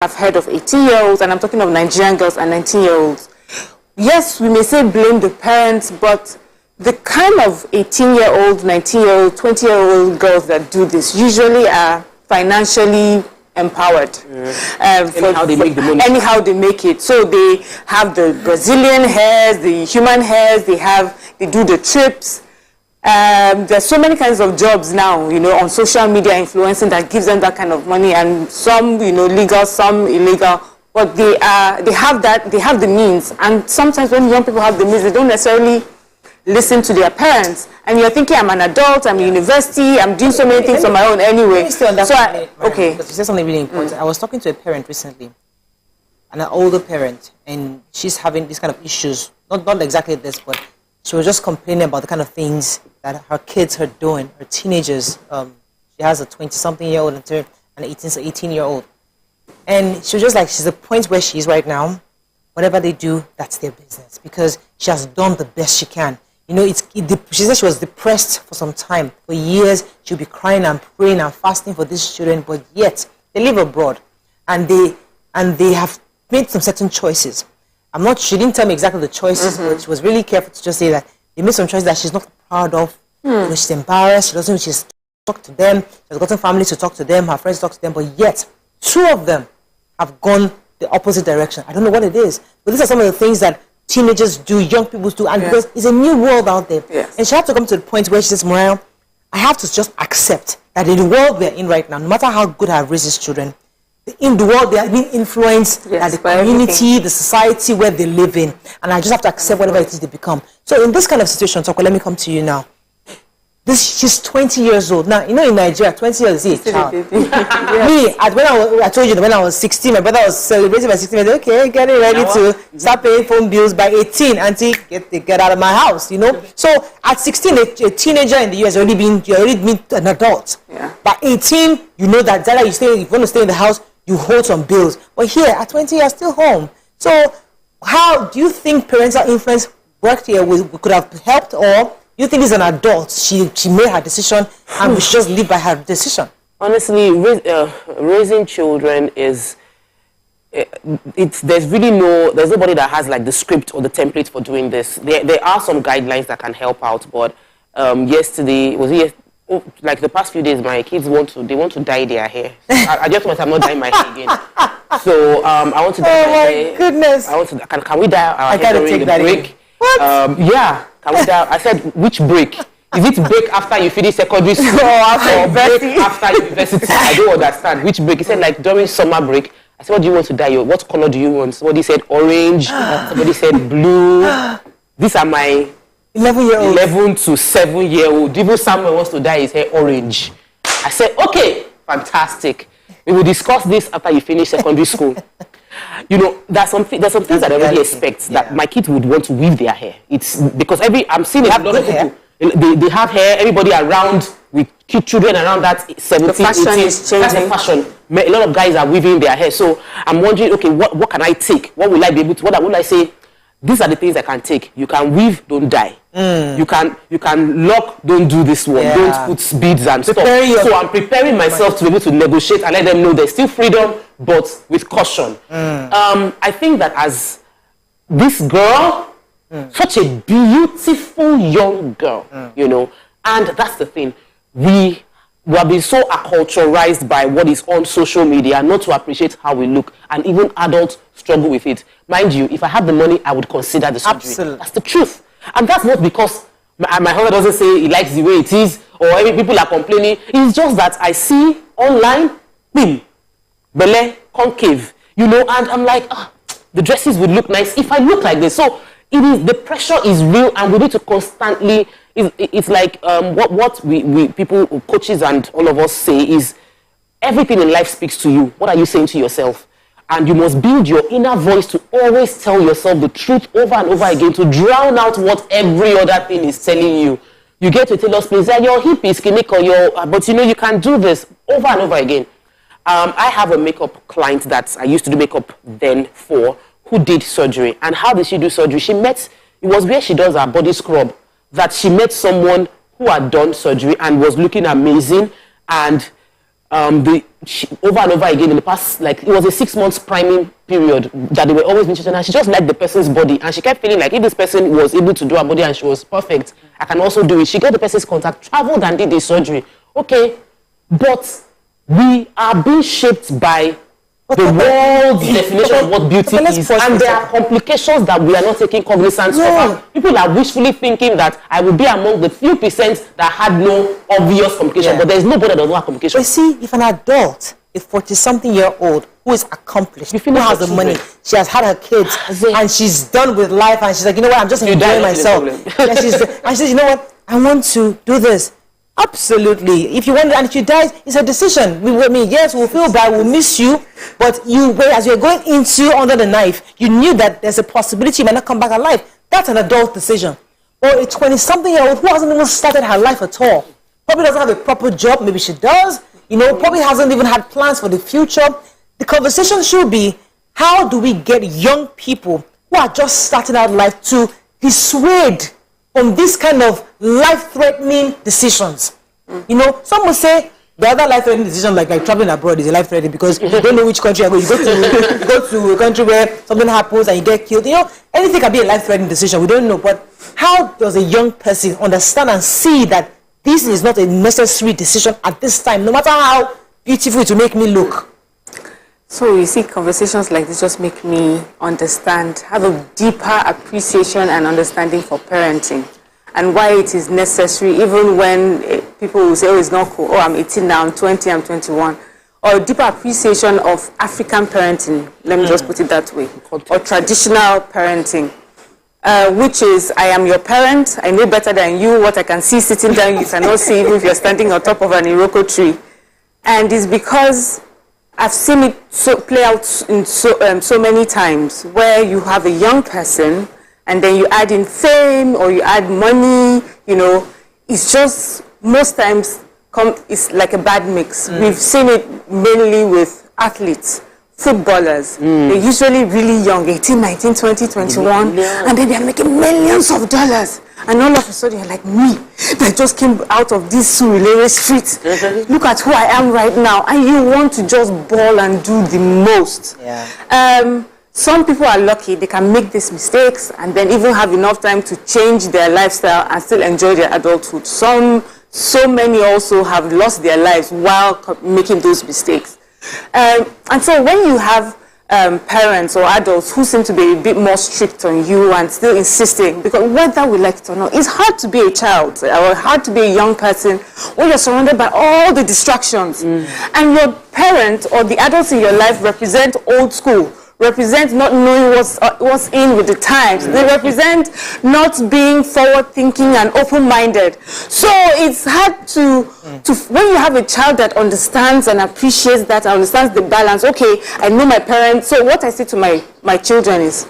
I've heard of 18-year-olds, and I'm talking of Nigerian girls and 19-year-olds. Yes, we may say blame the parents, but the kind of 18-year-old, 19-year-old, 20-year-old girls that do this usually are financially empowered. Anyhow they make the money. Anyhow they make it. So they have the Brazilian hairs, the human hairs, they do the trips. There's so many kinds of jobs now, on social media influencing that gives them that kind of money, and some, legal, some illegal. But they have the means. And sometimes when young people have the means, they don't necessarily listen to their parents. And you're thinking, I'm an adult, I'm in university, I'm doing so many things on my own anyway. Okay. Because you said something really important. I was talking to a parent recently, an older parent, and she's having these kind of issues. Not exactly this, but she was just complaining about the kind of things that her kids are doing, her teenagers. She has a 20-something-year-old and an 18-year-old. And she was just like, she's at the point where she is right now. Whatever they do, that's their business. Because she has done the best she can. She said she was depressed for some time. For years, she'll be crying and praying and fasting for these children. But yet, they live abroad. And they have made some certain choices. She didn't tell me exactly the choices, but she was really careful to just say that they made some choices that she's not proud of. She's embarrassed. She doesn't know she's talked to them. She has gotten family to talk to them, her friends to talk to them. But yet, two of them have gone the opposite direction. I don't know what it is. But these are some of the things that teenagers do, young people do, and because it's a new world out there. Yes. And she had to come to the point where she says, Mariah, I have to just accept that in the world we're in right now, no matter how good I have raised these children, in the world they are being influenced by the community, the society where they live in. And I just have to accept whatever it is they become. So in this kind of situation, Toko, let me come to you now. She's 20 years old. Now, in Nigeria, 20 years is a child. I told you that when I was 16, my brother was celebrating my 16. I said, okay, getting ready to start paying phone bills by 18. Auntie, get out of my house, So at 16, a teenager in the US already been an adult. Yeah. By 18, you know that if you want to stay in the house, you hold some bills. But here, at 20, you're still home. So how do you think parental influence worked here? Could have helped, or you think as an adult, she made her decision and we should just live by her decision? Honestly, raising children there's nobody that has like the script or the template for doing this. There are some guidelines that can help out, but yesterday, like the past few days, my kids want to dye their hair. I just want I'm not dyeing my hair again. So I want to dye my hair. Oh my goodness! Can we dye our hair during the break? What? Yeah. Can we dye? I said, which break? Is it break after you finish secondary school or break after university? I don't understand. Which break? He said like during summer break. I said, what do you want to dye? What color do you want? Somebody said orange. Somebody said blue. These are my 11 to 7-year-old. Even Samuel wants to dye his hair orange. I said, okay, fantastic. We will discuss this after you finish secondary school. There's some things that I already expect that my kids would want to weave their hair. It's because I'm seeing a lot of people. They have hair. Everybody around with children around that 17, the fashion 18. is changing. That's the fashion. A lot of guys are weaving their hair. So I'm wondering, okay, what can I take? What will I be able to? What will I say? These are the things I can take. You can weave, don't dye. You can lock, don't do this one. Don't put beads and stuff. So I'm preparing myself to be able to negotiate and let them know there's still freedom, but with caution. I think that as this girl, such a beautiful young girl, and that's the thing. We have been so acculturized by what is on social media not to appreciate how we look, and even adults struggle with it. Mind you, if I had the money, I would consider the surgery. Absolutely. That's the truth. And that's not because my husband doesn't say he likes the way it is, or people are complaining. It's just that I see online, belly, concave, and I'm like, the dresses would look nice if I look like this. So the pressure is real, and we need to constantly. It's like what we people, coaches, and all of us say is everything in life speaks to you. What are you saying to yourself? And you must build your inner voice to always tell yourself the truth over and over again, to drown out what every other thing is telling you. You get to tell us, please, that your hip is clinic or but you can do this over and over again. I have a makeup client that I used to do makeup then for, who did surgery. And how did she do surgery? It was where she does her body scrub, that she met someone who had done surgery and was looking amazing. And over and over again in the past, like it was a 6 months priming period that they were always interested in, and she just liked the person's body, and she kept feeling like if this person was able to do her body and she was perfect, I can also do it. She got the person's contact, traveled and did the surgery. Okay, but we are being shaped by the world's definition of what beauty is, and there are complications that we are not taking cognizance of. People are wishfully thinking that I will be among the few percent that had no obvious complication, but there is nobody that does not have complications. But see, if an adult, a 40-something-year-old who is accomplished, who has the money, she has had her kids, and she's done with life, and she's like, you know what, I'm just enjoying myself. And she says, you know what, I want to do this. Absolutely. If you want, and if she dies, it's a decision. Yes, we'll feel bad, we'll miss you, but as you're going into under the knife, you knew that there's a possibility you might not come back alive. That's an adult decision. Or a 20-something-year-old who hasn't even started her life at all, probably doesn't have a proper job, maybe she does, probably hasn't even had plans for the future. The conversation should be, how do we get young people who are just starting out life to dissuade from this kind of life-threatening decisions? Some will say the other life-threatening decision, like traveling abroad, is a life-threatening because you don't know which country you go. You go to a country where something happens and you get killed. Anything can be a life-threatening decision. We don't know. But how does a young person understand and see that this is not a necessary decision at this time, no matter how beautiful it will make me look? So you see, conversations like this just make me understand, have a deeper appreciation and understanding for parenting and why it is necessary, even when people will say, oh, it's not cool, oh, I'm 18 now, I'm 20, I'm 21. Or a deeper appreciation of African parenting, let me just put it that way, or traditional parenting, which is, I am your parent, I know better than you, what I can see sitting down, you cannot see even if you're standing on top of an Iroko tree. And it's because I've seen it play out in so many times where you have a young person and then you add in fame or you add money, it's just most times it's like a bad mix. We've seen it mainly with athletes, footballers. They're usually really young, 18, 19, 20, 21, and then they're making millions of dollars. And all of a sudden, you're like me, that just came out of this Surulere street. Look at who I am right now. And you want to just ball and do the most. Some people are lucky. They can make these mistakes and then even have enough time to change their lifestyle and still enjoy their adulthood. So many also have lost their lives while making those mistakes. And so when you have parents or adults who seem to be a bit more strict on you and still insisting, because whether we like it or not, it's hard to be a child or hard to be a young person when you're surrounded by all the distractions. And your parent or the adults in your life represent old school, represent not knowing what's in with the times. They represent not being forward-thinking and open-minded. So it's hard to when you have a child that understands and appreciates that, understands the balance. Okay, I know my parents. So what I say to my children is,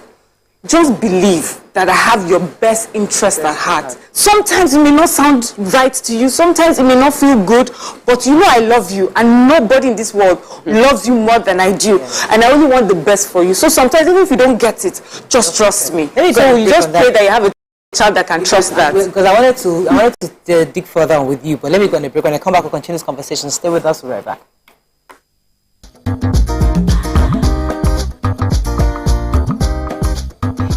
just believe that I have your best interest at heart. Sometimes it may not sound right to you. Sometimes it may not feel good, but I love you, and nobody in this world loves you more than I do. And I only want the best for you. So sometimes, even if you don't get it, just trust me. So you just pray that you have a child that can trust that. Because I wanted to dig further on with you, but let me go on a break. When I come back, we'll continue this conversation. Stay with us. We'll be right back.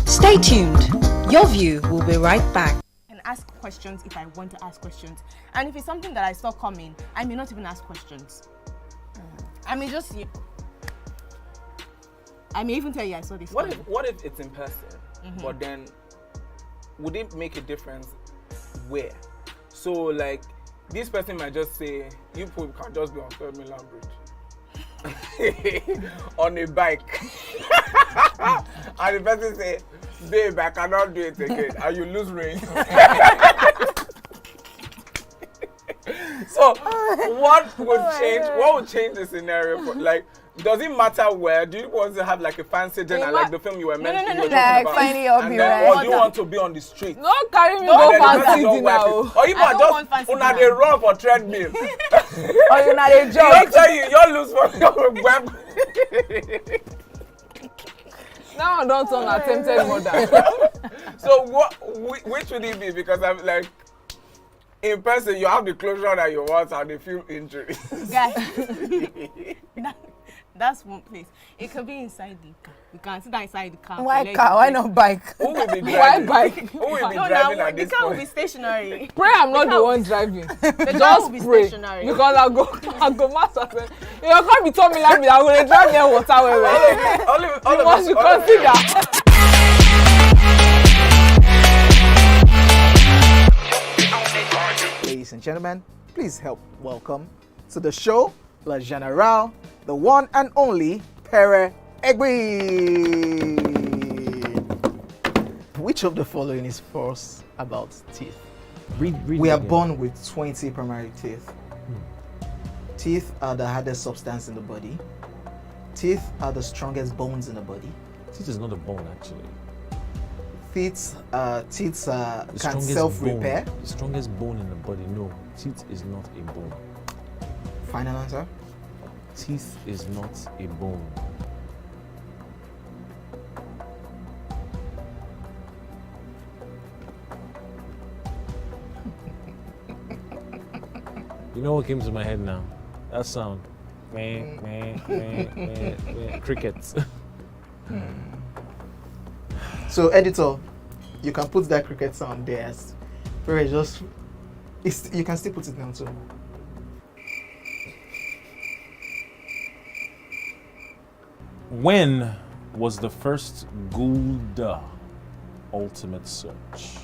Stay tuned. Your View will be right back. And ask questions if I want to ask questions. And if it's something that I saw coming, I may not even ask questions. I may just... I may even tell you I saw this. What if it's in person? But then, would it make a difference where? So, like, this person might just say, you people can just be on 3rd Milan Bridge. On a bike. And the person say, babe, I cannot do it again. And you lose range. So what would change the scenario for, like, does it matter where? Do you want to have like a fancy dinner like the film you were mentioning? No, like finding up and you then, or do you want to be on the street? Don't carry me go fancy dinner. Or you might just una dey run for treadmill. Or you not a joke. Don't tell you lose for your web. Now don't turn attempted murder. So which would it be? Because I'm like, in person, you have the closure that you want and they feel injuries. Guys, that's one place. It could be inside the car. You can sit down inside the car. Why collect car? the Why thing. not bike? Who will be Why driving? bike? Who will be No, driving now at the this car will be point? stationary. Pray I'm not the car- one driving. The car will Just be pray. stationary. Because I'll go master. You can't be telling me like I'm going to drive near water. All You of us, must all of us. consider. Ladies and gentlemen, please help welcome to the show, La General, the one and only Pere Egbe. Which of the following is false about teeth? We are born with 20 primary teeth. Teeth are the hardest substance in the body. Teeth are the strongest bones in the body. Teeth is not a bone, actually. Teeth can Strongest self-repair. bone, the strongest bone in the body. No, teeth is not a bone. Final answer. Teeth is not a bone. You know what came to my head now? That sound. Meh, meh, meh, meh, meh. Crickets. So, editor, you can put that cricket sound there. As Pere just, you can still put it down too. When was the first Gulda Ultimate Search?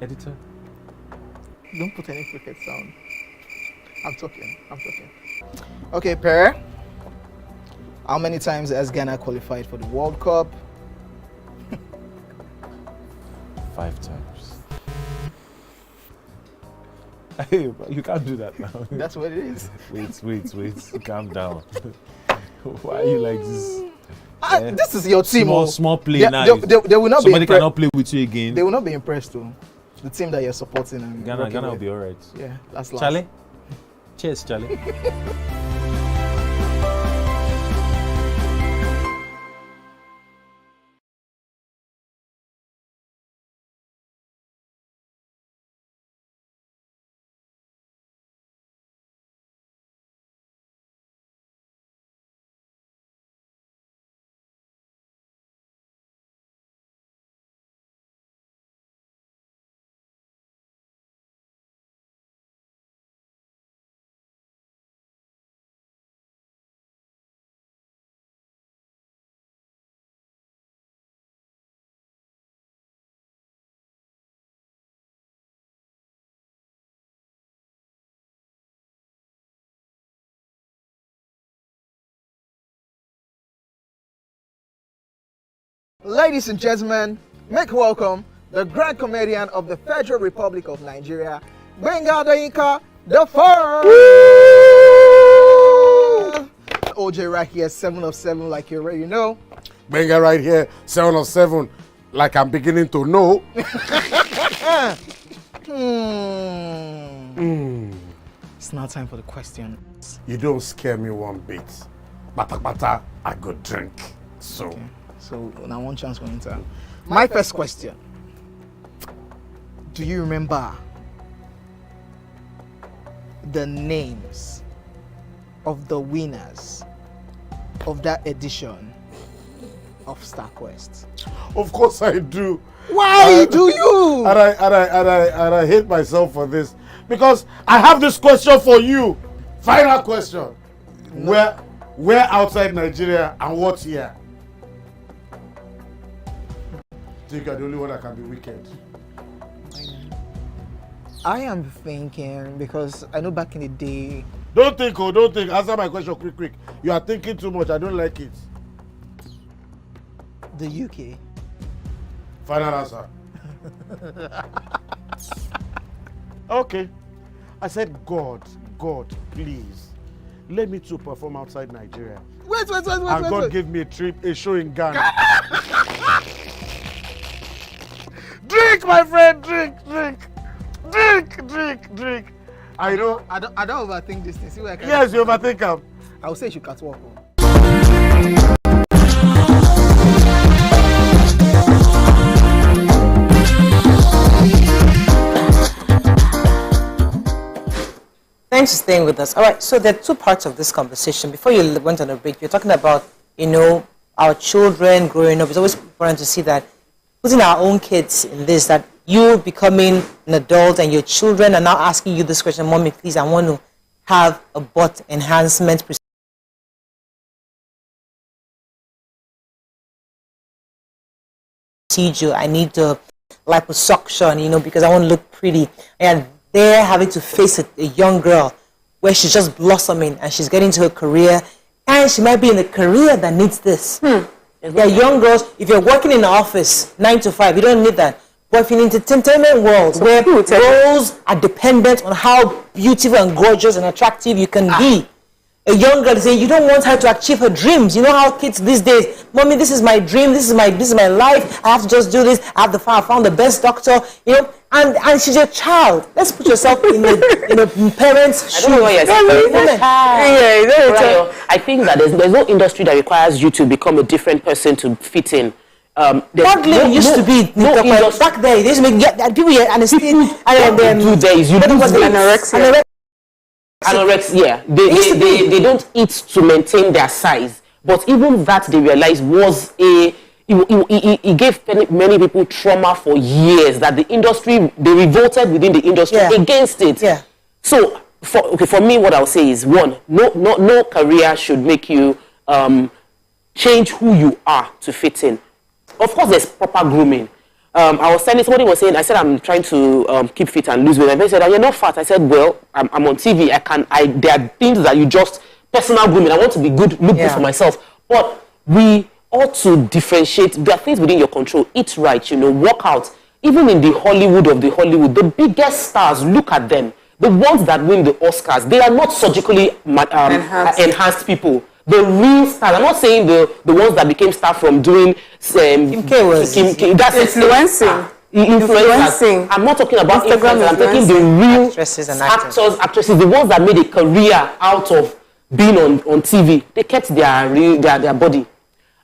Editor? Don't put any cricket sound. I'm talking. Okay, Pere. How many times has Ghana qualified for the World Cup? 5 times. Hey, but you can't do that now. That's what it is. Wait. Calm down. Why are you like this? This is your team. Small play They, now. they will not Somebody be cannot play with you again. They will not be impressed though. The team that you're supporting and Ghana working will with. be alright. Yeah, that's last. Charlie? Cheers, Charlie. Ladies and gentlemen, make welcome the grand comedian of the Federal Republic of Nigeria, Gbenga Adeyinka the First. OJ right here, 7 of 7, like you already know. Benga right here, 7 of 7, like I'm beginning to know. It's now time for the questions. You don't scare me one bit. Bata, I go drink. So, Okay. So now one chance for enter. My first question. Do you remember the names of the winners of that edition of StarQuest? of course I do. Why do you? And I hate myself for this. Because I have this question for you. Final question. Where outside Nigeria and what year? I think you're the only one that can be wicked. I am thinking because I know back in the day. Don't think. Answer my question quick. You are thinking too much. I don't like it. The UK. Final answer. Okay. I said, God, please, let me to perform outside Nigeria. Wait. And God gave me a show in Ghana. Drink, my friend, drink. I know. I don't overthink this thing. See where I can. Yes, you overthink them. I would say you should catwalk. Thanks for staying with us. All right, so there are two parts of this conversation. Before you went on a break, you're talking about, our children growing up. It's always important to see that putting our own kids in this, that you becoming an adult and your children are now asking you this question, Mommy, please, I want to have a butt enhancement procedure. I need to liposuction, because I want to look pretty. And they're having to face a young girl where she's just blossoming and she's getting to her career, and she might be in a career that needs this. There are young girls, if you're working in the office 9 to 5, you don't need that. But if you're in the entertainment world where roles are dependent on how beautiful and gorgeous and attractive you can be, a young girl is saying you don't want her to achieve her dreams. You know how kids these days, Mommy, this is my dream, this is my life, I have to just do this, I found the best doctor, and she's a child. Let's put yourself in a parent's shoes. I don't know what you're saying. I think that there's no industry that requires you to become a different person to fit in. Back used to be back there. They used to make people here and anorexia. They don't eat to maintain their size, but even that they realized was it gave many people trauma for years. That the industry, they revolted within the industry against it. Yeah. So for me, what I'll say is one: no career should make you change who you are to fit in. Of course, there's proper grooming. I was telling somebody was saying, I said I'm trying to keep fit and lose weight. And they said, you're not fat. I said, well, I'm on TV. There are things that you just personal grooming. I want to be good, look good for myself. But we ought to differentiate. There are things within your control. Eat right, work out. Even in the Hollywood, the biggest stars, look at them. The ones that win the Oscars, they are not surgically enhanced people. The real stars. I'm not saying the ones that became stars from doing Kim K was that's influencing. I'm not talking about influencers. I'm talking the real actresses, the ones that made a career out of being on TV. They kept their body,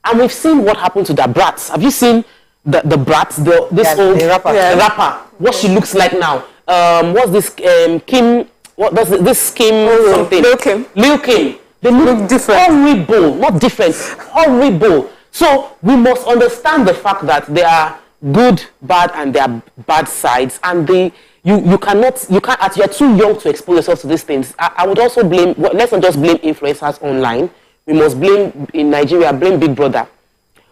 and we've seen what happened to the brats. Have you seen the brats? This old rapper. What she looks like now? What's this Kim? What does this Kim something? Lil Kim. They look different. Horrible, not different. Horrible. So we must understand the fact that there are good, bad, and there are bad sides, and you can't. You're too young to expose yourself to these things. I would also blame. Let's not just blame influencers online. We must blame in Nigeria. Blame Big Brother.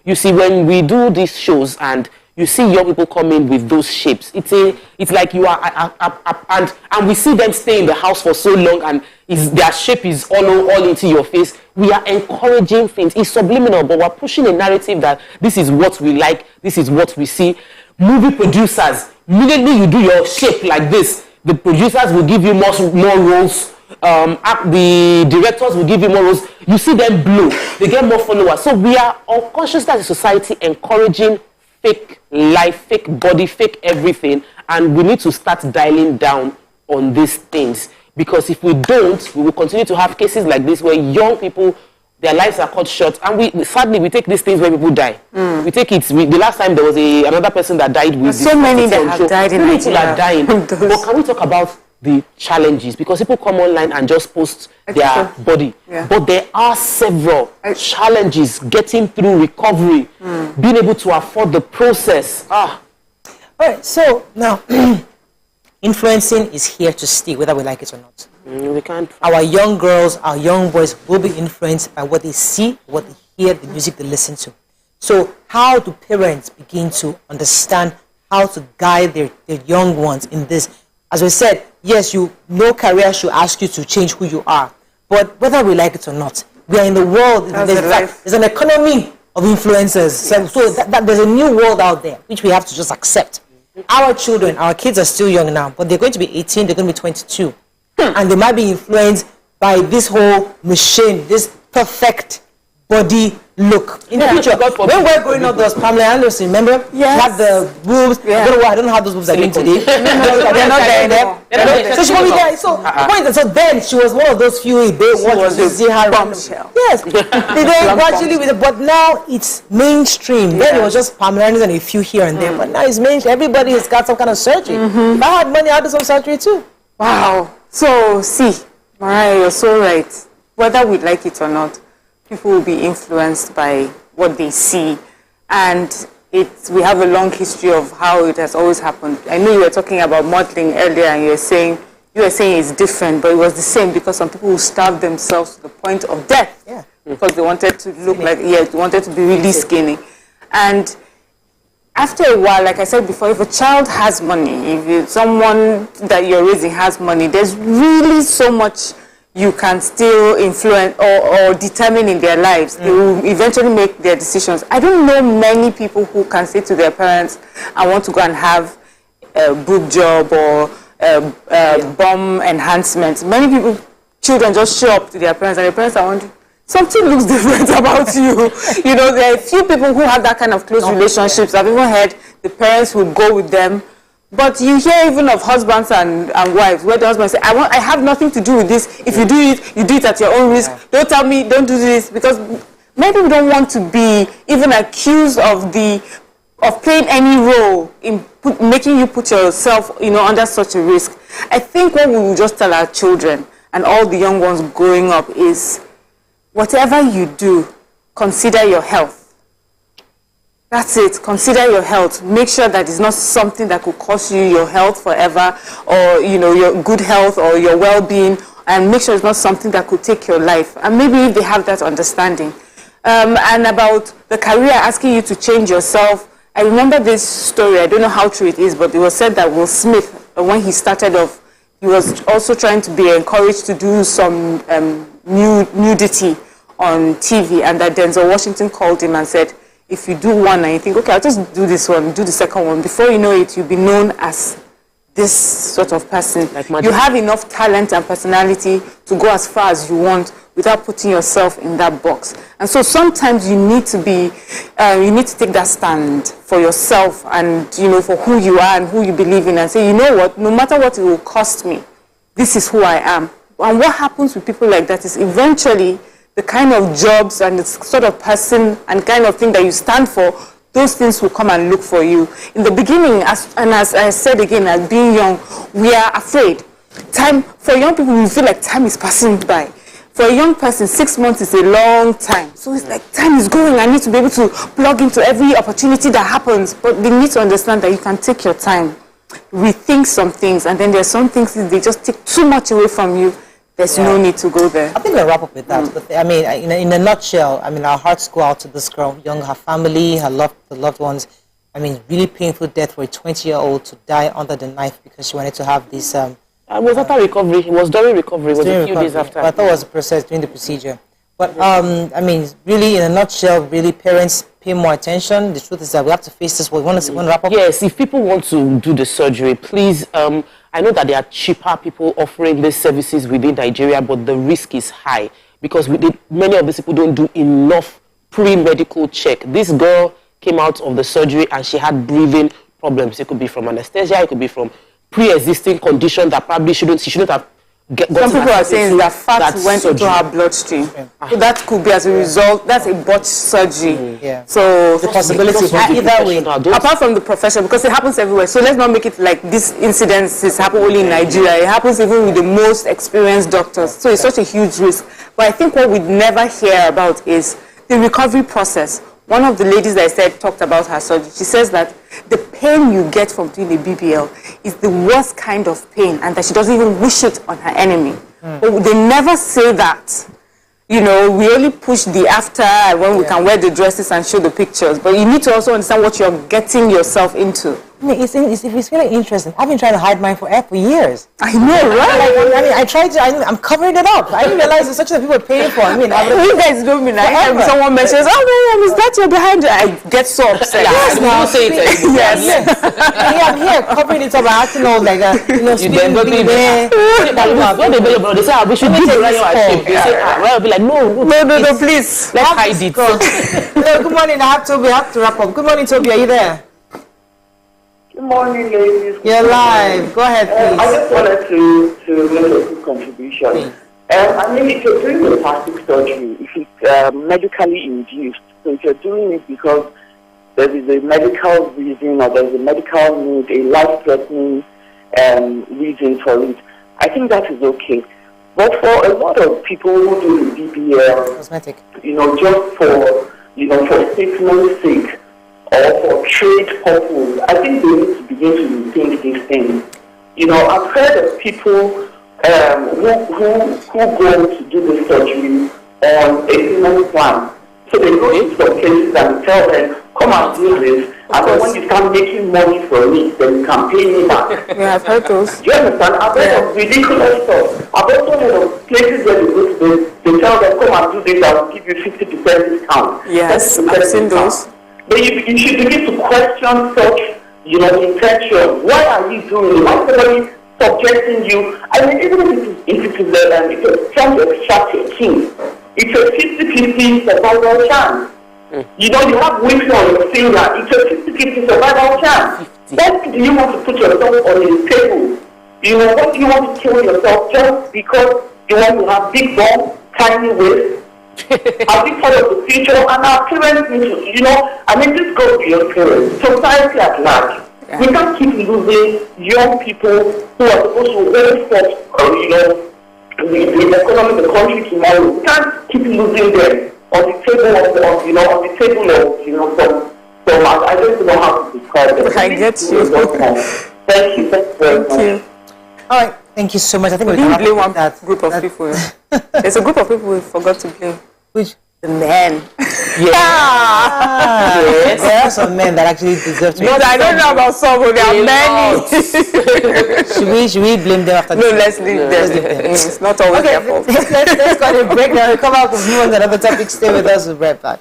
You see, when we do these shows and you see young people come in with those shapes, it's like you are and we see them stay in the house for so long and their shape is all into your face. We are encouraging things. It's subliminal, but we're pushing a narrative that this is what we like, this is what we see. Movie producers, immediately you do your shape like this, the producers will give you more roles. The directors will give you more roles. You see them blow, they get more followers. So we are unconsciously as a society encouraging fake life, fake body, fake everything, and we need to start dialing down on these things, because if we don't, we will continue to have cases like this where young people, their lives are cut short, and sadly we take these things where people die. We take it. The last time there was another person that died with so many that have died in Nigeria. People are dying. But can we talk about the challenges? Because people come online and just post their body, but there are several challenges getting through recovery, being able to afford the process. All right, so now influencing is here to stay, whether we like it or not. We can't. Our young girls, our young boys will be influenced by what they see, what they hear, the music they listen to. So how do parents begin to understand how to guide their young ones in this? As we said, yes, no career should ask you to change who you are. But whether we like it or not, we are in the world. There's an economy of influencers. So that there's a new world out there, which we have to just accept. Our children, our kids are still young now, but they're going to be 18, they're going to be 22. And they might be influenced by this whole machine, this perfect body look. In the future, when we're growing up, there was Pamela Anderson, remember? Yes. She had the boobs. I don't know how those boobs are doing today. They're not there. So she will be there. So the point is, so then she was one of those few Baywatch to see her bombshell. Yes. They then gradually, but now it's mainstream. Then it was just Pamela Anderson and a few here and there. But now it's mainstream. Everybody has got some kind of surgery. If I had money, I'd do some surgery too. Wow. So see, Mariah, you're so right. Whether we like it or not, people will be influenced by what they see. And we have a long history of how it has always happened. I know you were talking about modeling earlier, and you were saying it's different, but it was the same because some people will starve themselves to the point of death because they wanted to look they wanted to be really skinny. And after a while, like I said before, if a child has money, if someone that you're raising has money, there's really so much you can still influence or determine in their lives. They will eventually make their decisions. I don't know many people who can say to their parents, I want to go and have a boob job or bum enhancement. Many children just show up to their parents and their parents are wondering, something looks different about you. You know, there are a few people who have that kind of close relationships. I've even heard the parents will go with them. But you hear even of husbands and wives where the husband say, I have nothing to do with this. If you do it at your own risk. Don't tell me, don't do this. Because many people don't want to be even accused of playing any role in making you put yourself, under such a risk. I think what we will just tell our children and all the young ones growing up is, whatever you do, consider your health. That's it. Consider your health. Make sure that it's not something that could cost you your health forever, or your good health or your well-being, and make sure it's not something that could take your life. And maybe if they have that understanding. And about the career, asking you to change yourself. I remember this story. I don't know how true it is, but it was said that Will Smith, when he started off, he was also trying to be encouraged to do some nudity on TV, and that Denzel Washington called him and said, if you do one and you think, okay, I'll just do this one, do the second one, before you know it, you'll be known as this sort of person. You have enough talent and personality to go as far as you want without putting yourself in that box. And so sometimes you need to take that stand for yourself and, for who you are and who you believe in, and say, you know what, no matter what it will cost me, this is who I am. And what happens with people like that is eventually the kind of jobs and the sort of person and kind of thing that you stand for, those things will come and look for you. In the beginning, as I said again, as being young, we are afraid. For young people, we feel like time is passing by. For a young person, 6 months is a long time. So it's like time is going. I need to be able to plug into every opportunity that happens. But they need to understand that you can take your time, rethink some things, and then there's some things that they just take too much away from you. There's no need to go there. I think we'll wrap up with that. But, I mean, in a nutshell, our hearts go out to this girl, her family, her loved ones. Really painful death for a 20-year-old to die under the knife because she wanted to have this. It was after recovery. It was during recovery. It was a few days after. But I thought it was a process during the procedure. But, really, in a nutshell, really, parents pay more attention. The truth is that we have to face this. We want to wrap up. Yes, if people want to do the surgery, please, I know that there are cheaper people offering these services within Nigeria, but the risk is high because many of these people don't do enough pre-medical check. This girl came out of the surgery and she had breathing problems. It could be from anesthesia, it could be from pre-existing condition that probably she shouldn't have gotten. Some people are saying that fat went into her bloodstream. So that could be as a result, that's a botched surgery. So the possibility either way. Apart from the profession, because it happens everywhere. So let's not make it like this incidences happen only in Nigeria. It happens even with the most experienced doctors. So it's such a huge risk. But I think what we'd never hear about is the recovery process. One of the ladies that I said talked about her surgery. She says that the pain you get from doing a BBL is the worst kind of pain, and that she doesn't even wish it on her enemy. But they never say that. We only push the after when we can wear the dresses and show the pictures. But you need to also understand what you're getting yourself into. It's really interesting. I've been trying to hide mine for years. I know, right? I'm covering it up. I didn't realize it's such that people are paying for. You guys don't mean like someone mentions, oh, is that your behind? I get so upset. Yes, now say it. Yes. I'm here covering it up. I acting all like spinning there. When they bail bro, they say, we should do the right shape. They say, I'll be like, no, please. Let's hide it. Good morning. We have to wrap up. Good morning, Toby. Are you there? Good morning, ladies. You're live. Go ahead, please. I just wanted to make a quick contribution. If you're doing the plastic surgery, if it's medically induced, so if you're doing it because there is a medical reason or there is a medical need, a life-threatening reason for it, I think that is okay. But for a lot of people who do the BBL, Cosmetic. Just for, for statement's sake or for trade purpose, I think they need to begin to rethink these things. I've heard of people who go to do the surgery on a payment plan. So they go to some places and tell them, come and do this, and then when you start making money from it, then you can pay me back. Yeah, I've heard those. Do you understand? I've heard of ridiculous stuff. I've also heard of places where they go to they tell them, come and do this, I will give you 50% discount. Yes, I've seen those. But you should begin to question such, intention. Why are you doing it? Why is somebody subjecting you? I mean, even if it is trying to extract your king, it's a 50-50 survival chance. You have weeks on your finger, it's a 50-50 survival chance. What do you want to put yourself on a table? What do you want to kill yourself just because you want to have big bum, tiny waist? Are we part of the future? And our parents need to, this goes beyond parents, society at large. Yeah. We can't keep losing young people who are supposed to hold forth, the economy of the country tomorrow. We can't keep losing them on the table of I don't know how to describe them. I get you. Thank you. Thank you. All right. Thank you so much. I think we can blame one group of people. There's a group of people we forgot to blame. Which? The men. Yes. There are some men that actually deserve to be. But I don't know about some, but there are many. Should we blame them after this? No, let's leave them. It's not always their fault. Let's go to a break now. We'll come out with more on another topic. Stay with us. We'll be right back.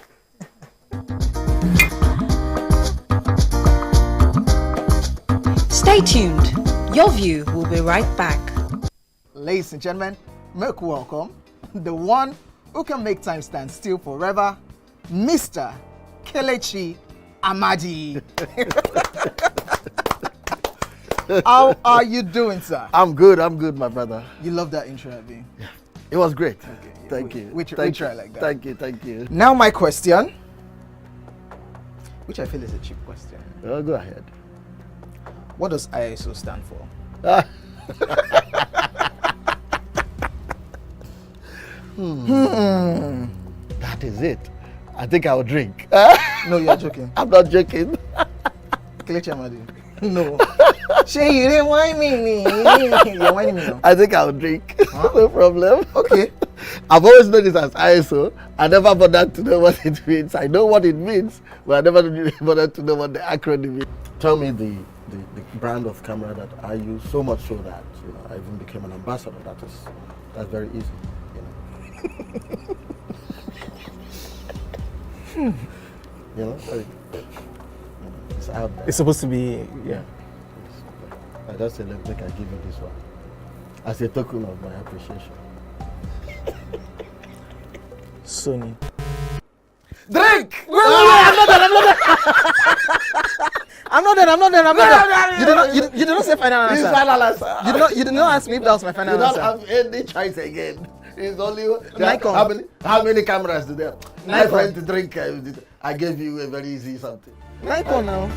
Stay tuned. Your View will be right back. Ladies and gentlemen, make welcome the one who can make time stand still forever, Mr. Kelechi Amadi. How are you doing, sir? I'm good, my brother. You love that intro, Abby? Yeah. It was great. Okay, yeah. Thank you. We try like that. Thank you. Now my question, which I feel is a cheap question. Go ahead. What does ISO stand for? That is it. I think I'll drink. No, you're joking. I'm not joking. Kelechi Amadi. No. Shay, you didn't whine me. You're whining me now. I think I'll drink. Huh? No problem. Okay. I've always known this as ISO. I never bothered to know what it means. I know what it means, but I never bothered to know what the acronym is. Tell me the brand of camera that I use, so much so that I even became an ambassador. That's very easy. It's out there. It's supposed to be, yeah. I just said, look, I give you this one as a token of my appreciation. Sony. Drink! I'm not done. You did not say final answer. Final answer. You did not ask me if that was my final answer. You don't have any choice again. It's only Nikon. How many cameras do they have? My Nikon. friend to drink. I gave you a very easy something. Nikon now.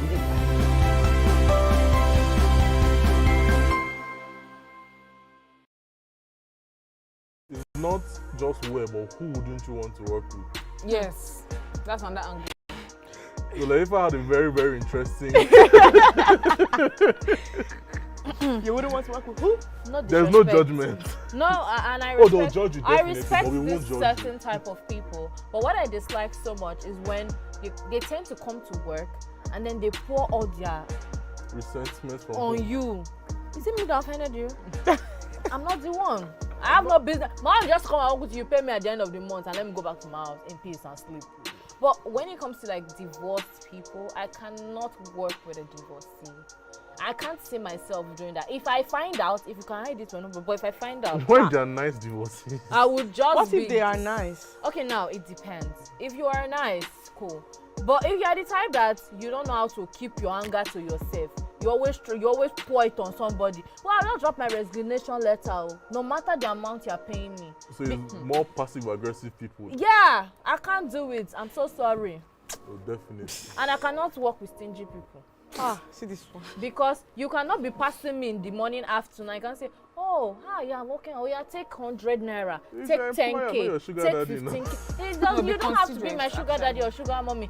It's not just where, but who wouldn't you want to work with? Yes, that's on that angle. So like, if I had a very, very interesting... You wouldn't want to work with who? There's no judgment. No, and I respect, they'll judge you definitely, but we won't this judge certain you. type of people. But what I dislike so much is when they tend to come to work and then they pour all their resentment from on you. Is it me that offended you? I'm not the one. I have no business. Man, just come and work with you, pay me at the end of the month, and let me go back to my house in peace and sleep. But when it comes to like divorced people, I cannot work with a divorcee. I can't see myself doing that. If I find out, if you can hide it or not, but if I find out, when they're nice divorcees, I would just. What if they are nice? Okay, now it depends. If you are nice, cool. But if you are the type that you don't know how to keep your anger to yourself, you always pour it on somebody. Well, I'll just drop my resignation letter, no matter the amount you're paying me. So it's more passive-aggressive people. Yeah, I can't do it. I'm so sorry. Oh, definitely. And I cannot work with stingy people. See this one. Because you cannot be passing me in the morning, afternoon. I can say, oh, hi, yeah, I'm working. Oh, yeah, take 100 naira, If take you're an employer, 10K, not your sugar take daddy now. 15K. You don't have to be my sugar daddy or sugar mommy.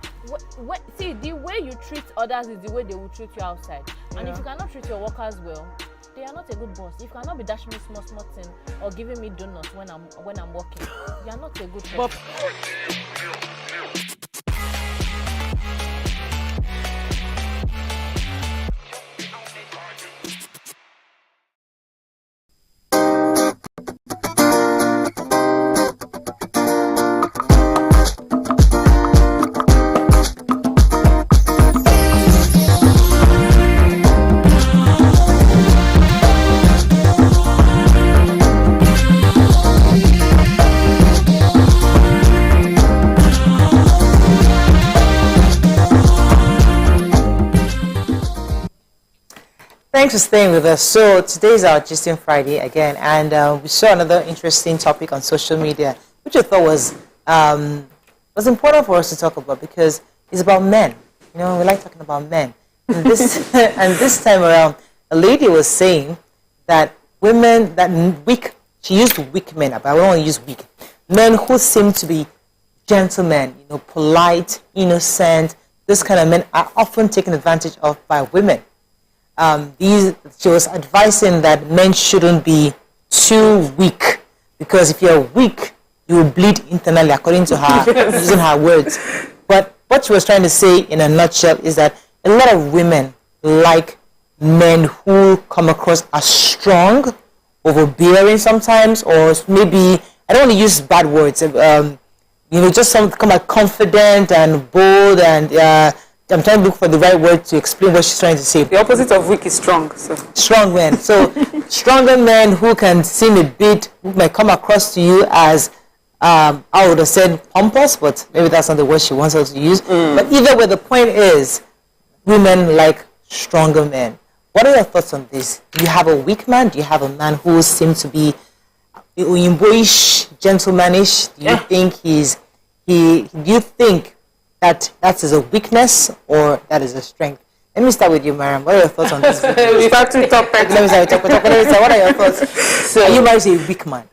See, the way you treat others is the way they will treat you outside. And if you cannot treat your workers well, they are not a good boss. If you cannot be dashing me small thing or giving me donuts when I'm working, you are not a good person. Thanks for staying with us. So today is our Gisting Friday again, and we saw another interesting topic on social media, which I thought was important for us to talk about because it's about men. You know, we like talking about men. And this time around, a lady was saying that women, she used weak men, but I don't want to use weak. Men who seem to be gentlemen, polite, innocent, this kind of men are often taken advantage of by women. She was advising that men shouldn't be too weak because if you're weak, you will bleed internally, according to her, using her words. But what she was trying to say in a nutshell is that a lot of women like men who come across as strong, overbearing sometimes, or maybe, I don't want to use bad words, just some come out confident and bold and I'm trying to look for the right word to explain what she's trying to say. The opposite of weak is strong. So. Strong men. So stronger men who can seem a bit, who may come across to you as, I would have said pompous, but maybe that's not the word she wants us to use. But either way, the point is, women like stronger men. What are your thoughts on this? Do you have a weak man? Do you have a man who seems to be boyish, gentlemanish? Do you think do you think that is a weakness or that is a strength? Let me start with you, Mariam. What are your thoughts on this? We start to talk. Let me say, what are your thoughts? So, are you married to a weak man?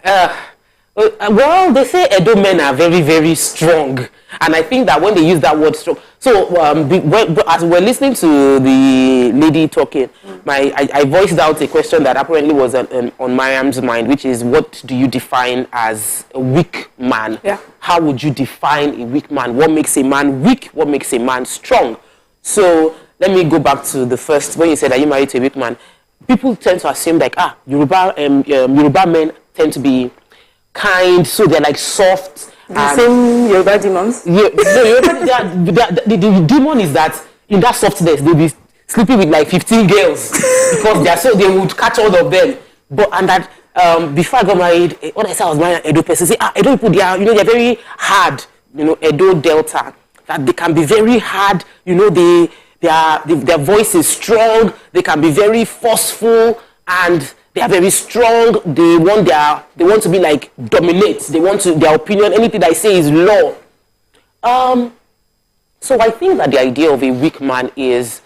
Well, they say Edo men are very, very strong. And I think that when they use that word strong, so as we're listening to the lady talking, I voiced out a question that apparently was on Mariam's mind, which is, what do you define as a weak man? Yeah. How would you define a weak man? What makes a man weak? What makes a man strong? So let me go back to the first, when you said, are you married to a weak man? People tend to assume like, Yoruba men tend to be kind, so they're like soft. The same Yoruba demons? Yeah, the demon is that in that softness, they'll be sleeping with like 15 girls because they would catch all of them. Before I got married, when I said I was married an Edo person, say, Edo people, they're very hard, Edo Delta, that they can be very hard, their voice is strong, they can be very forceful, and they are very strong. They want to be like dominate. They want to, their opinion, anything I say is law. So I think that the idea of a weak man is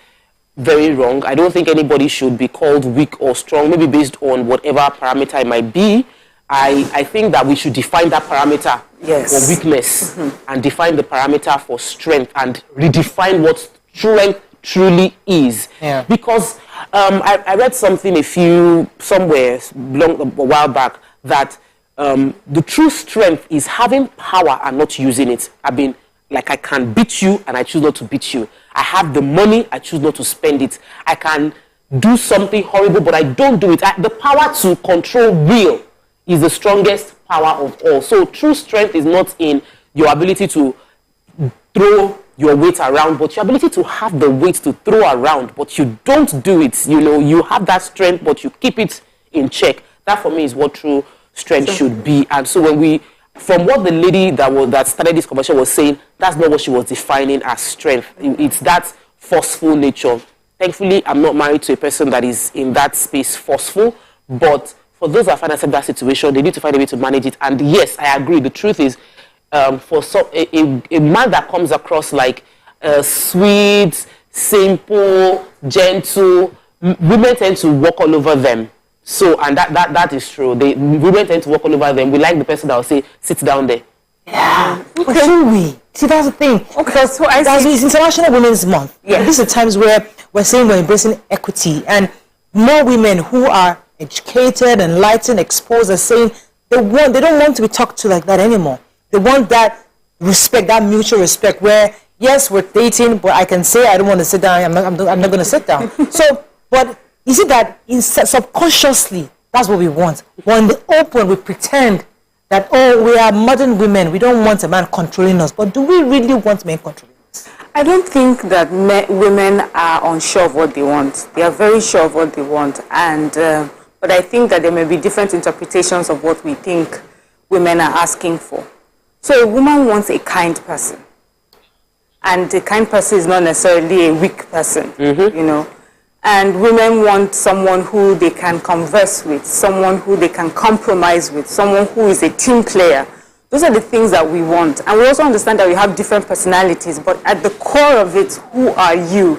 very wrong. I don't think anybody should be called weak or strong, maybe based on whatever parameter it might be. I think that we should define that parameter for weakness and define the parameter for strength and redefine what strength truly is. Yeah. Because I read something somewhere a while back that the true strength is having power and not using it. I can beat you and I choose not to beat you. I have the money, I choose not to spend it. I can do something horrible, but I don't do it. The power to control will is the strongest power of all. So true strength is not in your ability to throw your weight around, but your ability to have the weight to throw around, but you don't do it. You have that strength, but you keep it in check. That for me is what true strength should be. And so from what the lady that started this conversation was saying, that's not what she was defining as strength. It's that forceful nature. Thankfully, I'm not married to a person that is in that space forceful, but for those that find themselves in that situation, they need to find a way to manage it. And yes, I agree. The truth is, for a man that comes across like sweet, simple, gentle, women tend to walk all over them. So, and that is true. Women tend to walk all over them. We like the person that will say, sit down there. Yeah. But should we? See, that's the thing. Okay, so it's International Women's Month. Yeah. These are times where we're saying we're embracing equity, and more women who are educated, enlightened, exposed are saying they don't want to be talked to like that anymore. They want that respect, that mutual respect, where yes, we're dating, but I can say I don't want to sit down. I'm not going to sit down. So, but is it that subconsciously that's what we want? When the open, we pretend that, oh, we are modern women, we don't want a man controlling us. But do we really want men controlling us? I don't think that women are unsure of what they want. They are very sure of what they want. And but I think that there may be different interpretations of what we think women are asking for. So a woman wants a kind person. And a kind person is not necessarily a weak person, you know. And women want someone who they can converse with, someone who they can compromise with, someone who is a team player. Those are the things that we want. And we also understand that we have different personalities, but at the core of it, who are you?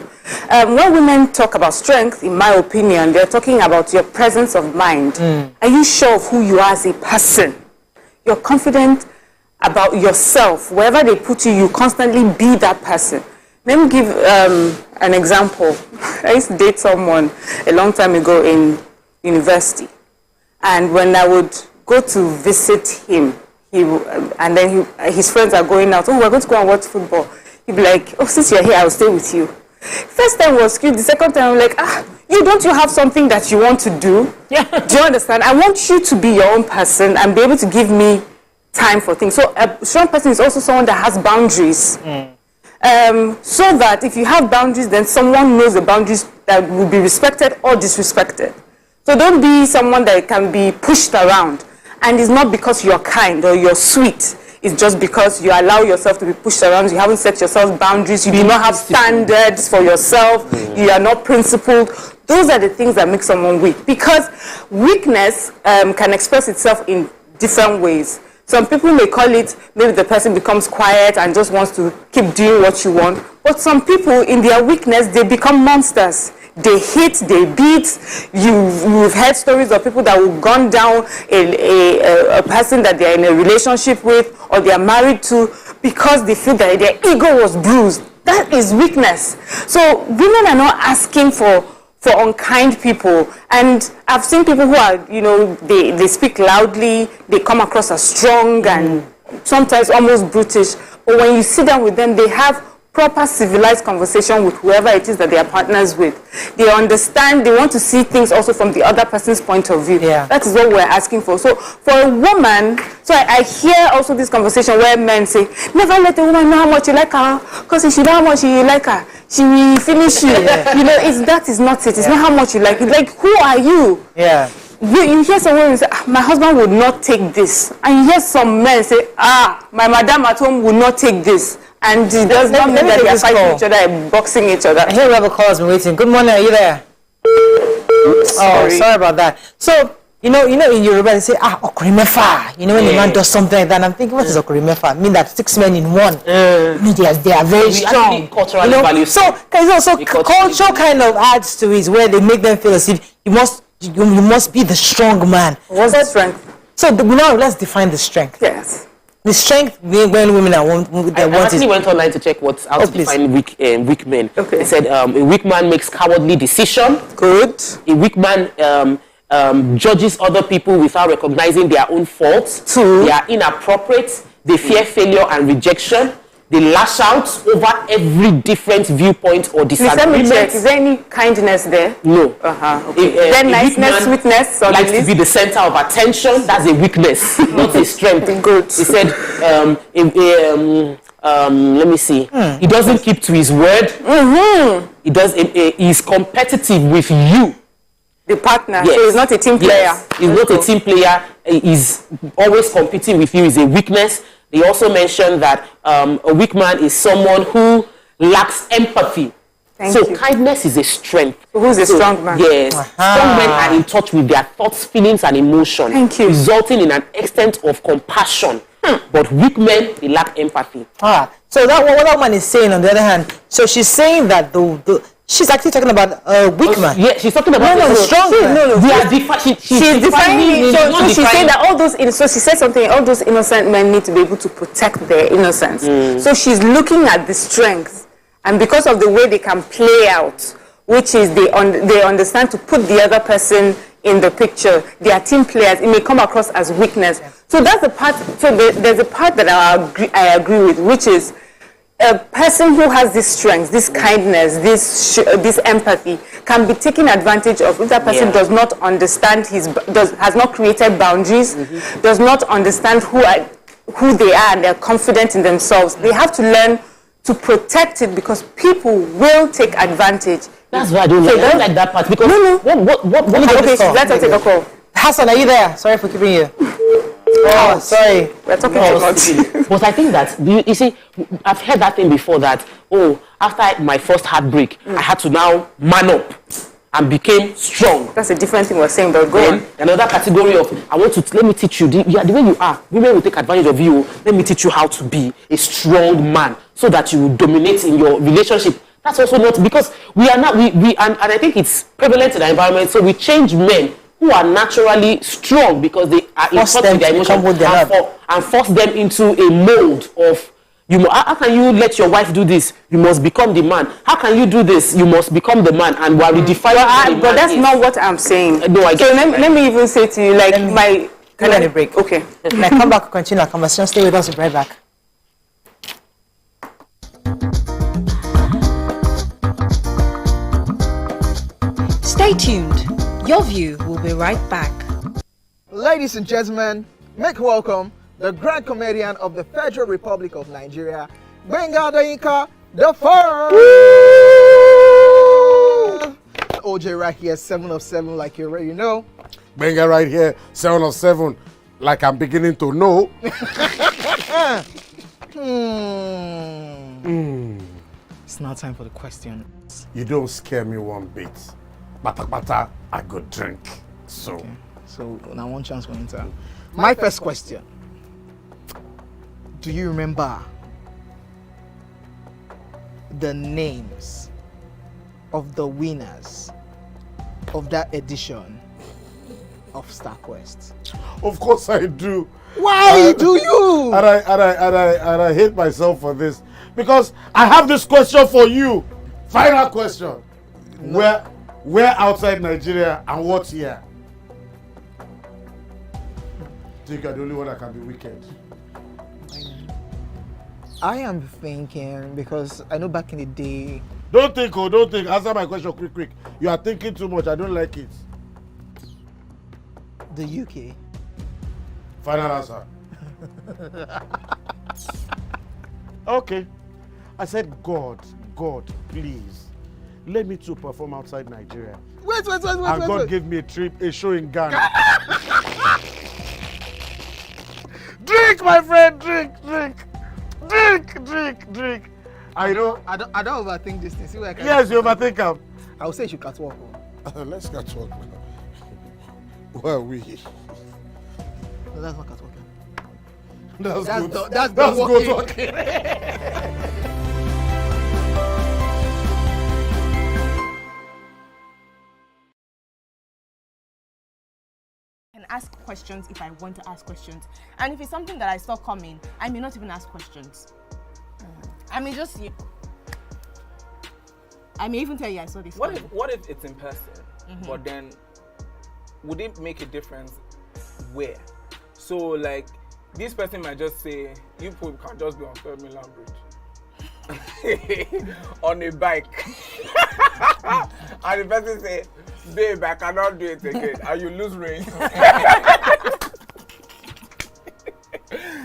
When women talk about strength, in my opinion, they're talking about your presence of mind. Are you sure of who you are as a person? You're confident about yourself. Wherever they put you, you constantly be that person. Let me give an example. I used to date someone a long time ago in university. And when I would go to visit him, his friends are going out, oh, we're going to go and watch football. He'd be like, oh, since you're here, I'll stay with you. First time was cute. The second time, I'm like, don't you have something that you want to do? Yeah. Do you understand? I want you to be your own person and be able to give me time for things. So a strong person is also someone that has boundaries. So that if you have boundaries, then someone knows the boundaries that will be respected or disrespected. So don't be someone that can be pushed around. And it's not because you're kind or you're sweet. It's just because you allow yourself to be pushed around. You haven't set yourself boundaries. You do not have standards for yourself. You are not principled. Those are the things that make someone weak. Because weakness can express itself in different ways. Some people may call it, maybe the person becomes quiet and just wants to keep doing what you want. But some people, in their weakness, they become monsters. They hit, they beat. You've heard stories of people that will gun down a person that they're in a relationship with or they are married to because they feel that their ego was bruised. That is weakness. So women are not asking for unkind people. And I've seen people who are, they speak loudly, they come across as strong and sometimes almost brutish. But when you sit down with them, they have proper civilized conversation with whoever it is that they are partners with. They understand, they want to see things also from the other person's point of view. Yeah. That is what we're asking for. So for a woman, so I hear also this conversation where men say, never let a woman know how much you like her, because if she know how much you like her, she will finish you. That is not it. It's not how much you like it. Like, who are you? Yeah. You hear some women say, my husband would not take this. And you hear some men say, my madam at home would not take this. And it does not mean that they are fighting each other and boxing each other. I hear whoever call has been waiting. Good morning, are you there? Sorry about that. So, in Yoruba they say, okurimefa. When the man does something like that, and I'm thinking, what is okurimefa? I mean that 6 men in one. They are very strong. Cultural values. So culture kind of adds to it, where they make them feel as if you must be the strong man. What's that strength? So now let's define the strength. Yes. The strength when women are I actually went online to check how to define weak men. Okay. They said a weak man makes cowardly decision. Good. A weak man judges other people without recognizing their own faults. True. They are inappropriate. They fear failure and rejection. They lash out over every different viewpoint or disagreement. Let me check. Is there any kindness there? No. Okay. Then niceness, sweetness, or likes to be the center of attention. That's a weakness, not a strength. Good. He said, let me see. He doesn't keep to his word. He does. He's competitive with you, the partner. Yes. So he's not a team player. Yes. He's not a team player. He's always competing with you. Is a weakness. They also mentioned that a weak man is someone who lacks empathy. Thank you. Kindness is a strength. So who's a strong man? Yes. Strong men are in touch with their thoughts, feelings, and emotions. Thank you. Resulting in an extent of compassion. But weak men, they lack empathy. So what that woman is saying, on the other hand, so she's saying that She's actually talking about a weak man. Yeah, she's talking about a strong man. She's defining. So she's saying that all those. So she said something. All those innocent men need to be able to protect their innocence. So she's looking at the strength, and because of the way they can play out, which is they understand to put the other person in the picture. They are team players. It may come across as weakness. So that's the part. So there's a part that I agree with, which is a person who has this strength, this kindness, this empathy can be taken advantage of if that person does not understand has not created boundaries, does not understand who they are, and they're confident in themselves. They have to learn to protect it because people will take advantage. That's why I don't like that part because what okay, let's take a call. Hassan, are you there? Sorry for keeping you. Oh, sorry. We're talking too much. But I think that, you see, I've heard that thing before that, after my first heartbreak, I had to now man up and became strong. That's a different thing we're saying, but go on. Another category of, let me teach you, the way you are, women will take advantage of you. Let me teach you how to be a strong man so that you will dominate in your relationship. That's also not, because we are not, and I think it's prevalent in the environment, so we change men who are naturally strong because they are in touch with their emotions and force them into a mold of, how can you let your wife do this? You must become the man. How can you do this? You must become the man. And we're redefining but that's not what I'm saying. No, I get let me even say to you, like, can I break? Okay. When I come back, continue our conversation. Stay with us. We'll be right back. Stay tuned. Your View will be right back. Ladies and gentlemen, make welcome the grand comedian of the Federal Republic of Nigeria, Benga Dainka the First. OJ right here, 7 of 7, like you already know. Benga right here, 7 of 7, like I'm beginning to know. It's now time for the question. You don't scare me one bit. Bata, I go drink. So, okay. So now one chance for enter. My first question. Do you remember the names of the winners of that edition of StarQuest? Of course I do. Why do you? And I hate myself for this because I have this question for you. Final question. No. Where outside Nigeria and what year? Think you're the only one that can be wicked. I am thinking because I know back in the day. Don't think. Answer my question quick. You are thinking too much. I don't like it. The UK. Final answer. Okay. I said, God, please. Let me to perform outside Nigeria. Wait. And God gave me a show in Ghana. Drink, my friend, drink. I don't overthink this thing. See where I can. Yes, you overthink them. I would say you should catwalk. Let's catwalk now. Where are we? No, that's not catwalking. That's good walking. Ask questions if I want to ask questions, and if it's something that I saw coming, I may not even ask questions. I may just I may even tell you I saw this. What if it's in person? But then would it make a difference where? So like this person might just say you can just be on 3rd Mainland Bridge on a bike and the person say, babe, I cannot do it again, and you lose range.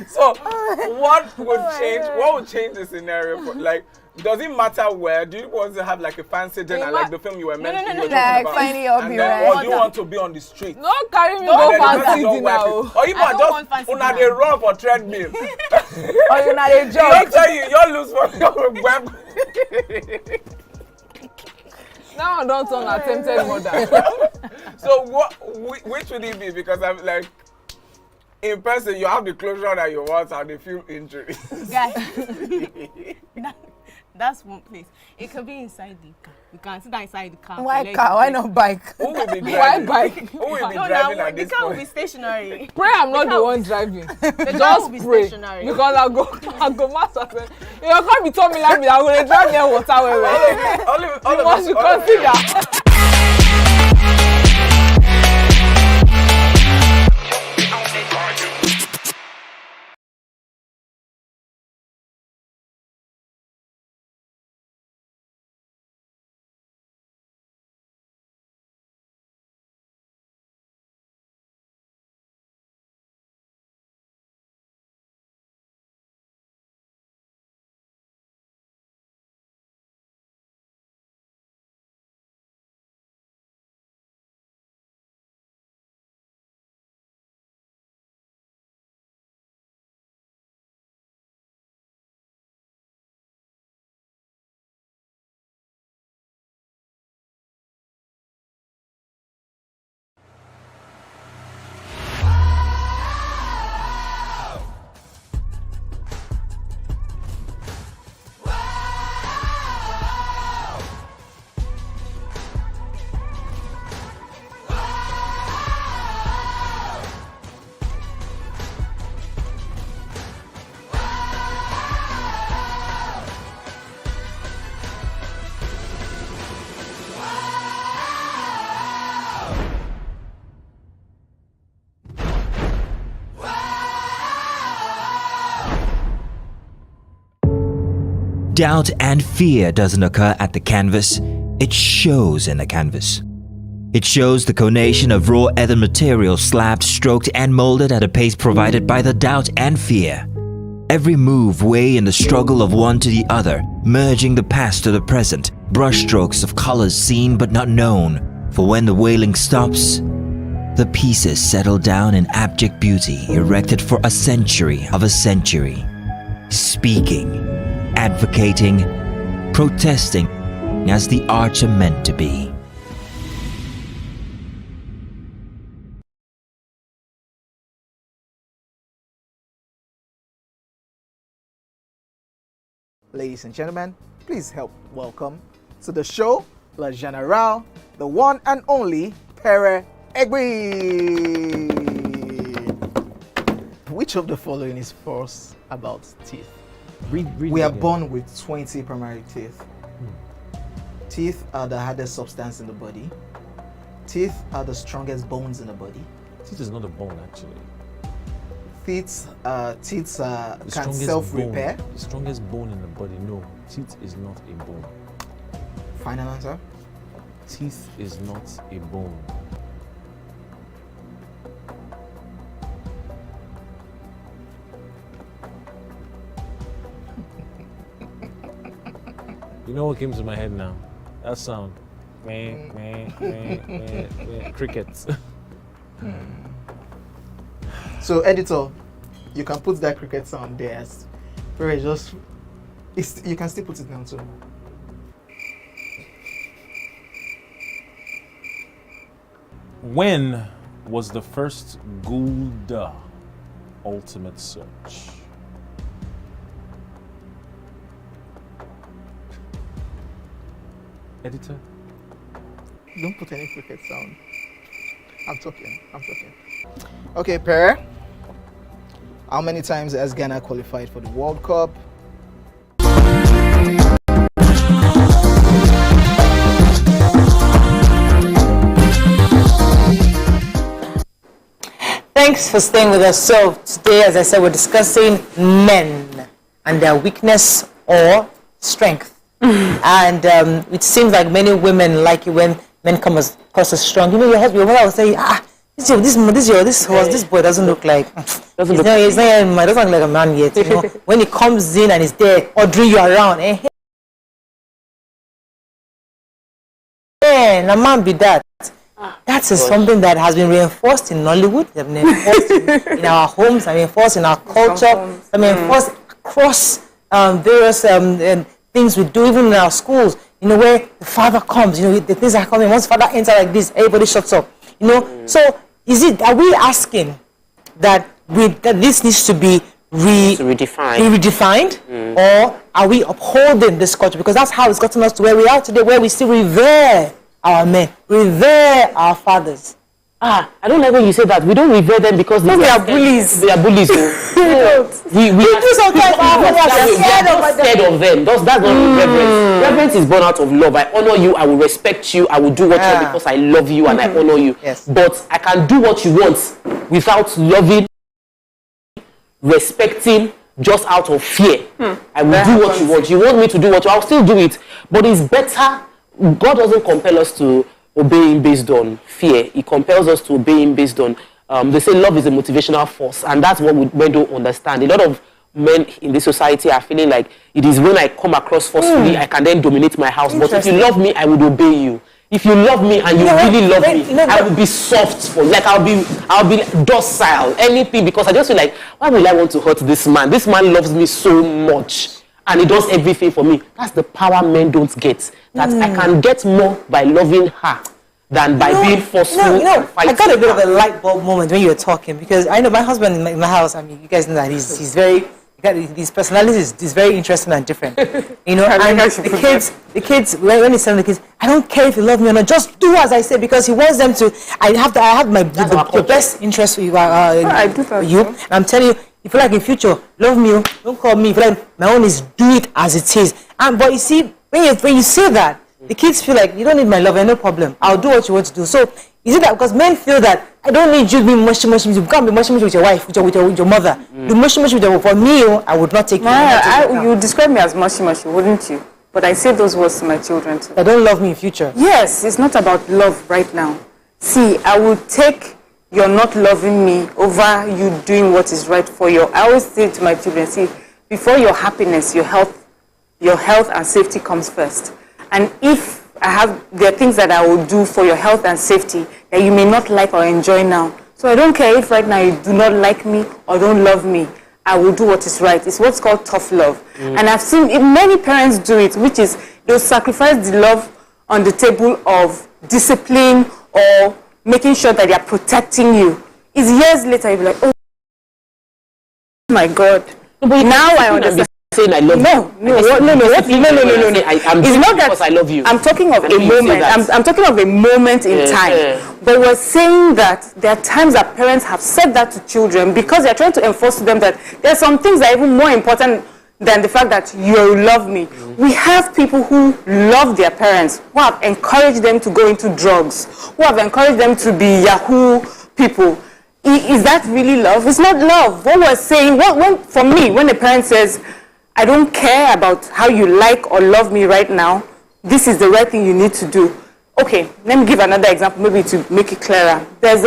So what would change? What would change the scenario? Like, does it matter where? Do you want to have like a fancy dinner, like the film you were meant to be talking about? Or do you want to be on the street? No, carry me go fancy dinner. Or you might just una dey run for treadmill. Or you na dey jog. You tell you lose for your web. Now I don't turn attempted murder. So which would it be? Because I'm like, in person, you have the closure that you want and they feel injury. Guys, that's one place. It could be inside the car. You can sit inside the car. Why car? Why not bike? Who will be driving? Why bike? Who will be No, driving now, at the this car will point? be stationary. Pray I'm not the one driving. The car Just will be pray. stationary. Because I go master. You can't be telling me like me. I'm going to drive near water. You must consider. Doubt and fear doesn't occur at the canvas, it shows in the canvas. It shows the conation of raw earthen material slabbed, stroked and molded at a pace provided by the doubt and fear. Every move way in the struggle of one to the other, merging the past to the present, brushstrokes of colors seen but not known. For when the wailing stops, the pieces settle down in abject beauty erected for a century of a century. Speaking, advocating, protesting as the arts are meant to be. Ladies and gentlemen, please help welcome to the show, La General, the one and only Pere Egbe. Which of the following is false about teeth? We are born with 20 primary teeth. Teeth are the hardest substance in the body. Teeth are the strongest bones in the body. Teeth is not a bone, actually. Teeth can self-repair. The strongest bone in the body, no. Teeth is not a bone. Final answer? Teeth is not a bone. You know what came to my head now? That sound. Crickets. So, editor, you can put that cricket sound there. Very just, you can still put it down too. When was the first Gulda Ultimate Search? Editor? Don't put any cricket sound. I'm talking. Okay, Pere. How many times has Ghana qualified for the World Cup? Thanks for staying with us. So today, as I said, we're discussing men and their weakness or strength. And it seems like many women like it when men come across as strong. You know, your husband, your mother will say, this boy doesn't look like, he's not doesn't look like a man yet. You know, when he comes in and he's there ordering you around, a man be that. That is something that has been reinforced in Nollywood, has been reinforced in our homes, has been reinforced in our culture, has been reinforced across various things we do, even in our schools. You know, where the father comes, you know, the things are coming. Once father enters like this, everybody shuts up. You know, so are we asking that that this needs to be redefined, or are we upholding this culture? Because that's how it's gotten us to where we are today, where we still revere our men, revere our fathers. I don't like when you say that. We don't revere them because they are bullies. They are bullies. We do sometimes. Scared of them. That's not reverence. Reverence is born out of love. I honor you. I will respect you. I will do what you want because I love you and I honor you. Yes. But I can do what you want without loving, respecting, just out of fear. I will do what you want. You want me to do what you want, I'll still do it. But it's better. God doesn't compel us to obey him based on fear. He compels us to obey him based on, they say love is a motivational force, and that's what men don't understand. A lot of men in this society are feeling like it is when I come across forcefully, I can then dominate my house. But if you love me, I would obey you. If you love me and you really love me, I will be soft for, like I'll be docile, anything, because I just feel like, why will I want to hurt this man? This man loves me so much and he does everything for me. That's the power men don't get. That I can get more by loving her than by being forceful. I got a bit of a light bulb moment when you were talking, because I know my husband in my house, I mean, you guys know that he's very, his personality is very interesting and different. You know, and the kids, when he's telling the kids, I don't care if you love me or not, just do as I say, because he wants them to, I have the best interest for you. I do that. You. And I'm telling you, if you like in future, love me, don't call me. If you like, my own is do it as it is. But you see, when you say that, the kids feel like, you don't need my love, no problem. I'll do what you want to do. So, is it that because men feel that I don't need you to be mushy, you can't be mushy with your wife, with your mother. The mushy with your, for me, I would not take you. You describe me as mushy, wouldn't you? But I say those words to my children too. They don't love me in future. Yes, it's not about love right now. See, I will take your not loving me over you doing what is right for you. I always say to my children, see, before your happiness, your health and safety comes first. And if there are things that I will do for your health and safety that you may not like or enjoy now. So I don't care if right now you do not like me or don't love me. I will do what is right. It's what's called tough love. And I've seen many parents do it, which is they'll sacrifice the love on the table of discipline or making sure that they are protecting you. It's years later you'll be like, oh my God. Now I understand. Saying I love you. No. It's not that I love you. I'm talking of a moment. I'm talking of a moment in time. But we're saying that there are times that parents have said that to children because they're trying to enforce to them that there are some things that are even more important than the fact that you love me. We have people who love their parents, who have encouraged them to go into drugs, who have encouraged them to be Yahoo people. Is that really love? It's not love. What we're saying, for me, when a parent says, I don't care about how you like or love me right now, this is the right thing you need to do. Okay, let me give another example, maybe to make it clearer. There's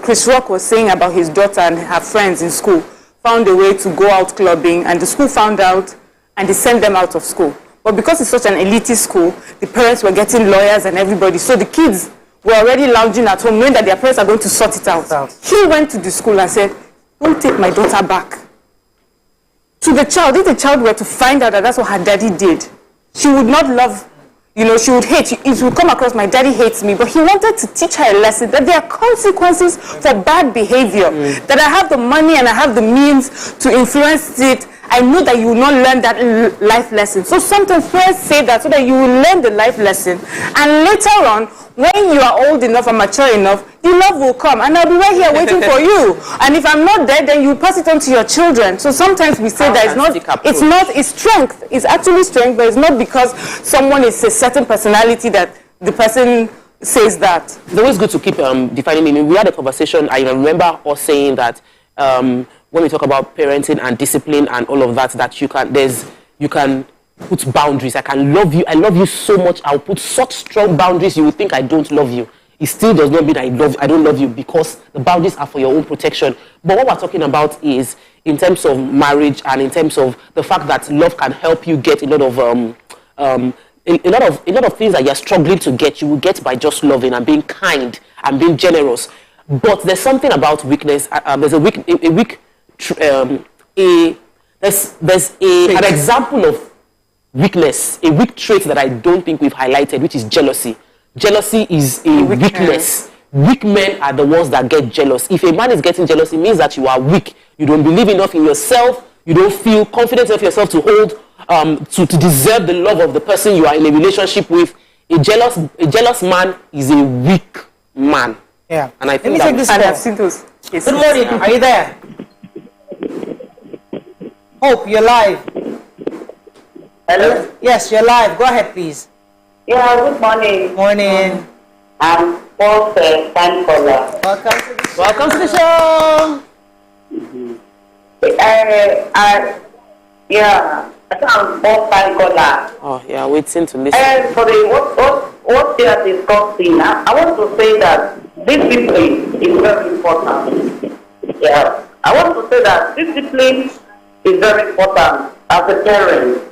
Chris Rock was saying about his daughter and her friends in school found a way to go out clubbing, and the school found out and they sent them out of school. But because it's such an elitist school, the parents were getting lawyers and everybody, so the kids were already lounging at home knowing that their parents are going to sort it out. He went to the school and said, don't take my daughter back. To the child, if the child were to find out that that's what her daddy did, she would not love, she would hate. It would come across, my daddy hates me. But he wanted to teach her a lesson that there are consequences for bad behavior. That I have the money and I have the means to influence it. I know that you will not learn that life lesson. So sometimes parents say that so that you will learn the life lesson. And later on, when you are old enough and mature enough, the love will come. And I'll be right here waiting for you. And if I'm not there, then you pass it on to your children. So sometimes we say that it's strength. It's actually strength, but it's not because someone is a certain personality that the person says that. It's always good to keep defining meaning. We had a conversation, I remember us saying that when we talk about parenting and discipline and all of that, that you can put boundaries. I can love you. I love you so much. I'll put such strong boundaries. You will think I don't love you. It still does not mean I don't love you, because the boundaries are for your own protection. But what we're talking about is in terms of marriage and in terms of the fact that love can help you get a lot of things that you're struggling to get. You will get by just loving and being kind and being generous. But there's something about weakness. There's an example of weakness, a weak trait that I don't think we've highlighted, which is jealousy. Jealousy is a weakness weak men are the ones that get jealous. If a man is getting jealous, it means that you are weak. You don't believe enough in yourself. You don't feel confident of yourself to hold, to deserve the love of the person you are in a relationship with. A jealous man is a weak man. Yeah. And I think Let me take this And call. I've seen those. Yes. Good morning. Are you there? Hope you're live. Hello? Yes, you're live. Go ahead, please. Yeah, good morning. Morning. I'm Paul Fan Caller. Welcome to the show. Welcome to the show. I think I'm Paul Fan Caller. Oh, yeah, waiting to listen. For what they are discussing, I want to say that discipline is very important. Yeah, I want to say that discipline is very important as a parent.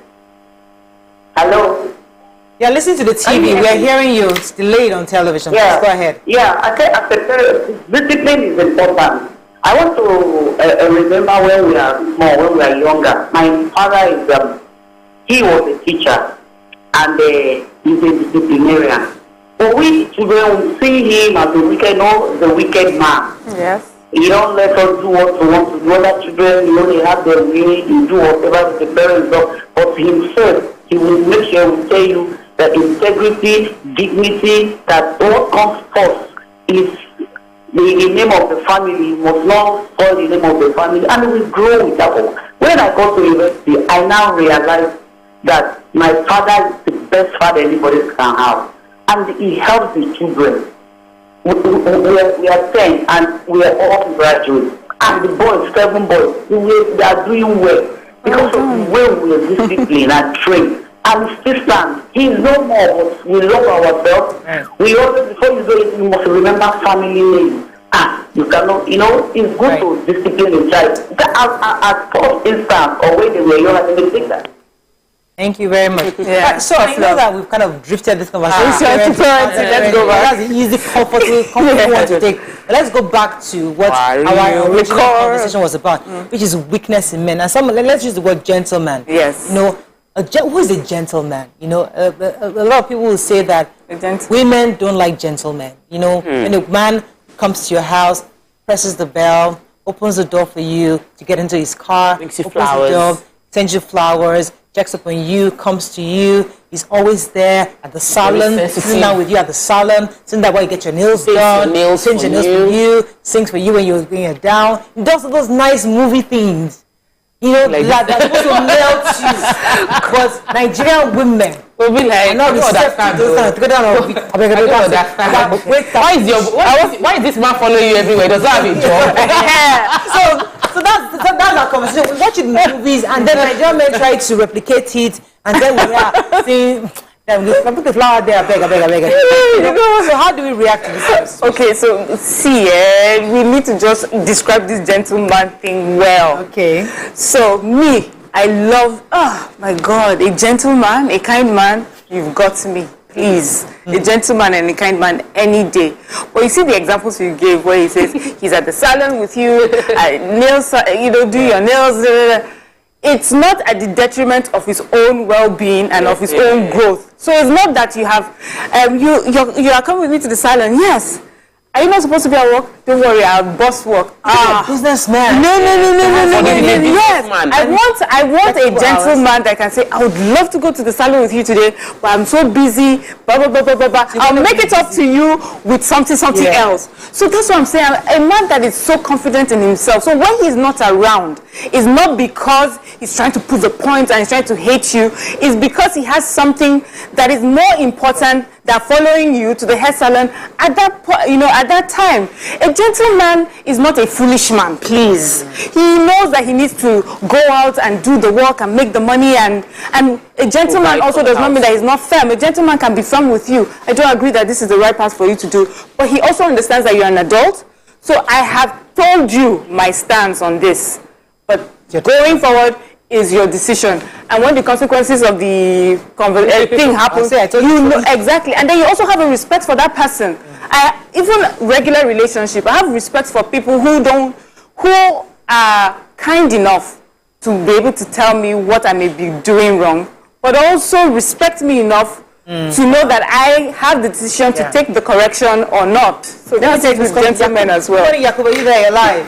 Hello? Yeah, listen to the TV. We're hearing you. It's delayed on television. Yeah. Please go ahead. Yeah, I say as a parent, discipline is important. I want to remember when we are small, when we are younger. My father is, he was a teacher and he's a disciplinarian. But we children will see him as the wicked man. Yes. He don't let us do what we want to do. Other children, they have their way, they do whatever the parents do. But himself, he will make sure he will tell you that integrity, dignity, that what comes first is the name of the family. You must not spoil the name of the family. And we grow with that. When I got to university, I now realize that my father is the best father anybody can have. And he helps the children. We are 10 and we are all graduates. And the boys, 7 boys, they are doing well because of the way we are disciplined and trained. And still stand. He is no more, but we love ourselves. We always, before you go, you must remember family names. You cannot, it's good to discipline a child. At first instance, or when they were young, they think that. Thank you very much. Yeah. So I know that we've kind of drifted this conversation. Let's go back. That's an easy, comfortable one to take. But let's go back to what our original conversation was about, which is weakness in men. And let's use the word gentleman. Yes. Who is a gentleman? A lot of people will say that women don't like gentlemen. When a man comes to your house, presses the bell, opens the door for you to get into his car, brings you opens flowers, the door, sends you flowers, checks up on you, comes to you. He's always there at the salon, sitting down with you at the salon, sitting there while you get your nails done, change your nails for you, sings for you when you're down. He does all those nice movie things. That's supposed to melt you. But Nigerian women will be like, not receptive to those kind of why is this man following you everywhere? Does that have a job? So that's our conversation. We watch it in movies, and then Nigerian men try to replicate it, and then we are seeing them put the flower there. I beg. So how do we react to this? Okay, so see, we need to just describe this gentleman thing well. Okay. So me, I love, oh my God, a gentleman, a kind man, you've got me. Please, a gentleman and a kind man any day. But you see the examples you gave where he says he's at the salon with you, nails, do your nails. It's not at the detriment of his own well-being and of his own growth. So it's not that you have, you are coming with me to the salon. Yes. Are you not supposed to be at work? Don't worry, I'll boss work. Businessman. No. Yes. I want a gentleman that can say, I would love to go to the salon with you today, but I'm so busy, blah, blah, blah, blah, blah, blah. I'll make it up to you with something else. So that's what I'm saying. A man that is so confident in himself. So when he's not around, it's not because he's trying to prove a point and he's trying to hate you. It's because he has something that is more important than following you to the hair salon at that point, at that time. A gentleman is not a foolish man, please. He knows that he needs to go out and do the work and make the money, and a gentleman also does not mean that he's not firm. A gentleman can be firm with you. I don't agree that this is the right path for you to do, but he also understands that you're an adult. So I have told you my stance on this, but going forward is your decision. And when the consequences of the thing happens, you know exactly. And then you also have a respect for that person. Even regular relationship, I have respect for people who are kind enough to be able to tell me what I may be doing wrong, but also respect me enough to know that I have the decision to take the correction or not. So let me take this gentleman as well. Good morning, Yakubu. You there? You're live.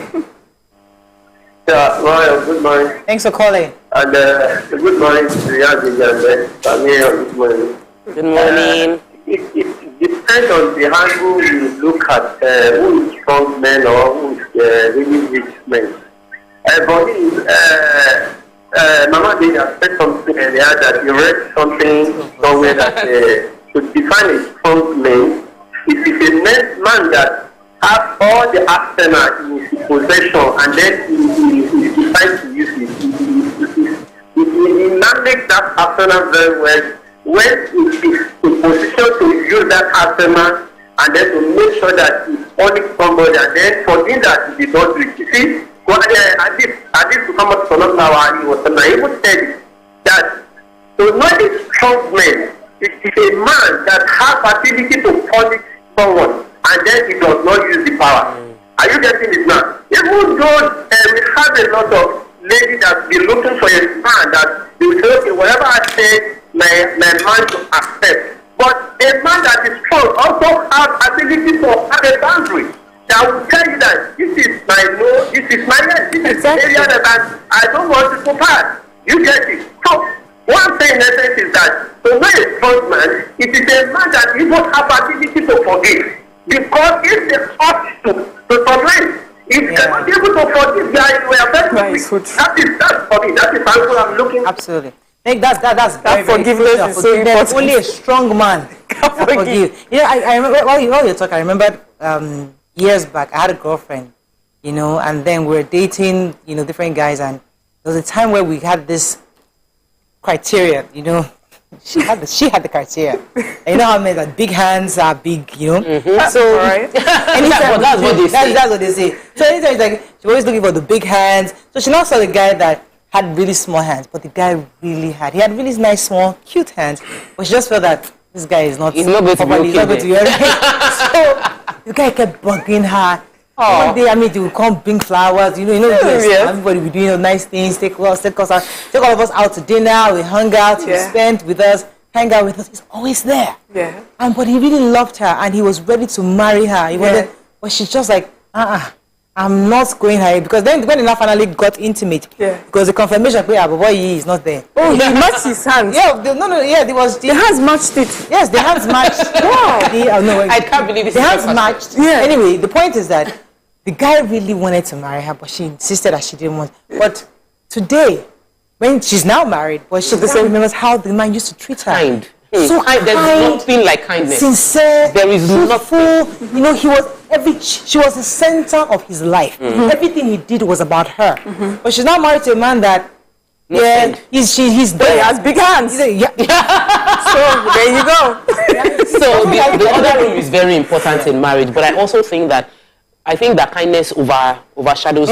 Yeah, well, good morning. Thanks for calling. And good morning to the young gentleman. Good morning. Good morning. It depends on the angle you look at who is strong men or who is really rich men. Mama did said something earlier that you read something somewhere that to define a strong man, it is a man that has all the arsenal in his possession and then he decides to use it. He manages that arsenal very well when he is in position to use that arsenal and then to make sure that he's owning somebody and then for doing that he did not do it. You see, I did to come up to another he was even said that to know a strong man is a man that has ability to punish someone and then he does not use the power. Are you getting it now? Even though we have a lot of ladies that be looking for a man that they will say, okay, whatever I say, my man to accept. But a man that is strong also has ability to have a boundary that will tell you that this is my no, this is my yes, this is the area that I don't want to go past. You get it? So one thing in essence is that to know a strong man, it is a man that even have ability to forgive. Because if they ought to tolerate, if they are able to forgive, they are very weak. That's for me. That is how I'm looking. Absolutely. I think that's very, forgiveness is so important. Only a strong man can forgive. You know, I remember while you're talking, I remember years back I had a girlfriend, you know, and then we were dating, you know, different guys, and there was a time where we had this criteria, you know. She had the criteria. And you know how many like big hands are big, you know. So anytime that's what they say. So anytime it's like she's always looking for the big hands. So she now saw the guy that had really small hands, but the guy he had really nice, small, cute hands. But she just felt that this guy is not. He's not going to be okay. He's not going to be okay. So the guy kept bugging her. One day, I mean, they would come bring flowers, everybody would be doing nice things, take all of us out to dinner, we hung out, he spent with us, hang out with us, he's always there. Yeah. But he really loved her and he was ready to marry her. He wanted, but she's just like, I'm not going high, because then when they finally got intimate, because the confirmation, boy, he is not there. Oh, he matched his hands. The hands matched it. Yes, the hands matched. Wow. I can't believe this. The hands matched. Yeah. Anyway, the point is that the guy really wanted to marry her, but she insisted that she didn't want. But today, when she's now married, but she still remembers how the man used to treat her. Kind. So kind. There's nothing like kindness. Sincere. There is nothing. You know, she was the center of his life. Everything he did was about her. But she's now married to a man that, he's there. He has big hands. So there you go. So the other room is very important in marriage, but I also think that kindness overshadows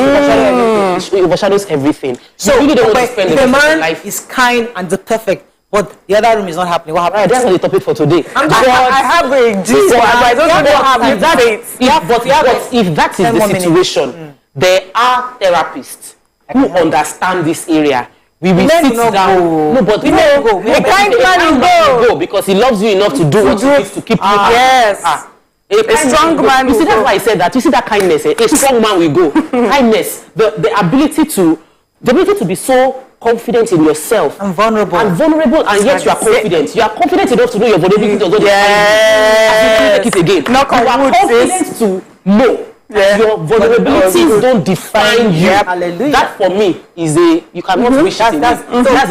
everything. So you really don't want to spend the man is kind and the perfect, but the other room is not happening. What happened? Right, that's not the topic for today. I have a gist, but I don't have if that is the situation, there are therapists who understand this area. We will sit down. No, but we don't go. A kind man will go because he loves you enough to do what he needs to keep you happy. Yes. A strong man. You see, that's why I said that. You see that kindness. A strong man will go. Kindness, the ability to be so confident in yourself and vulnerable, and yet you are confident. You are confident enough to know your vulnerability does not define you. Take it again. You are confident to know your vulnerabilities don't define you. Hallelujah. That for me is you cannot wish it. That's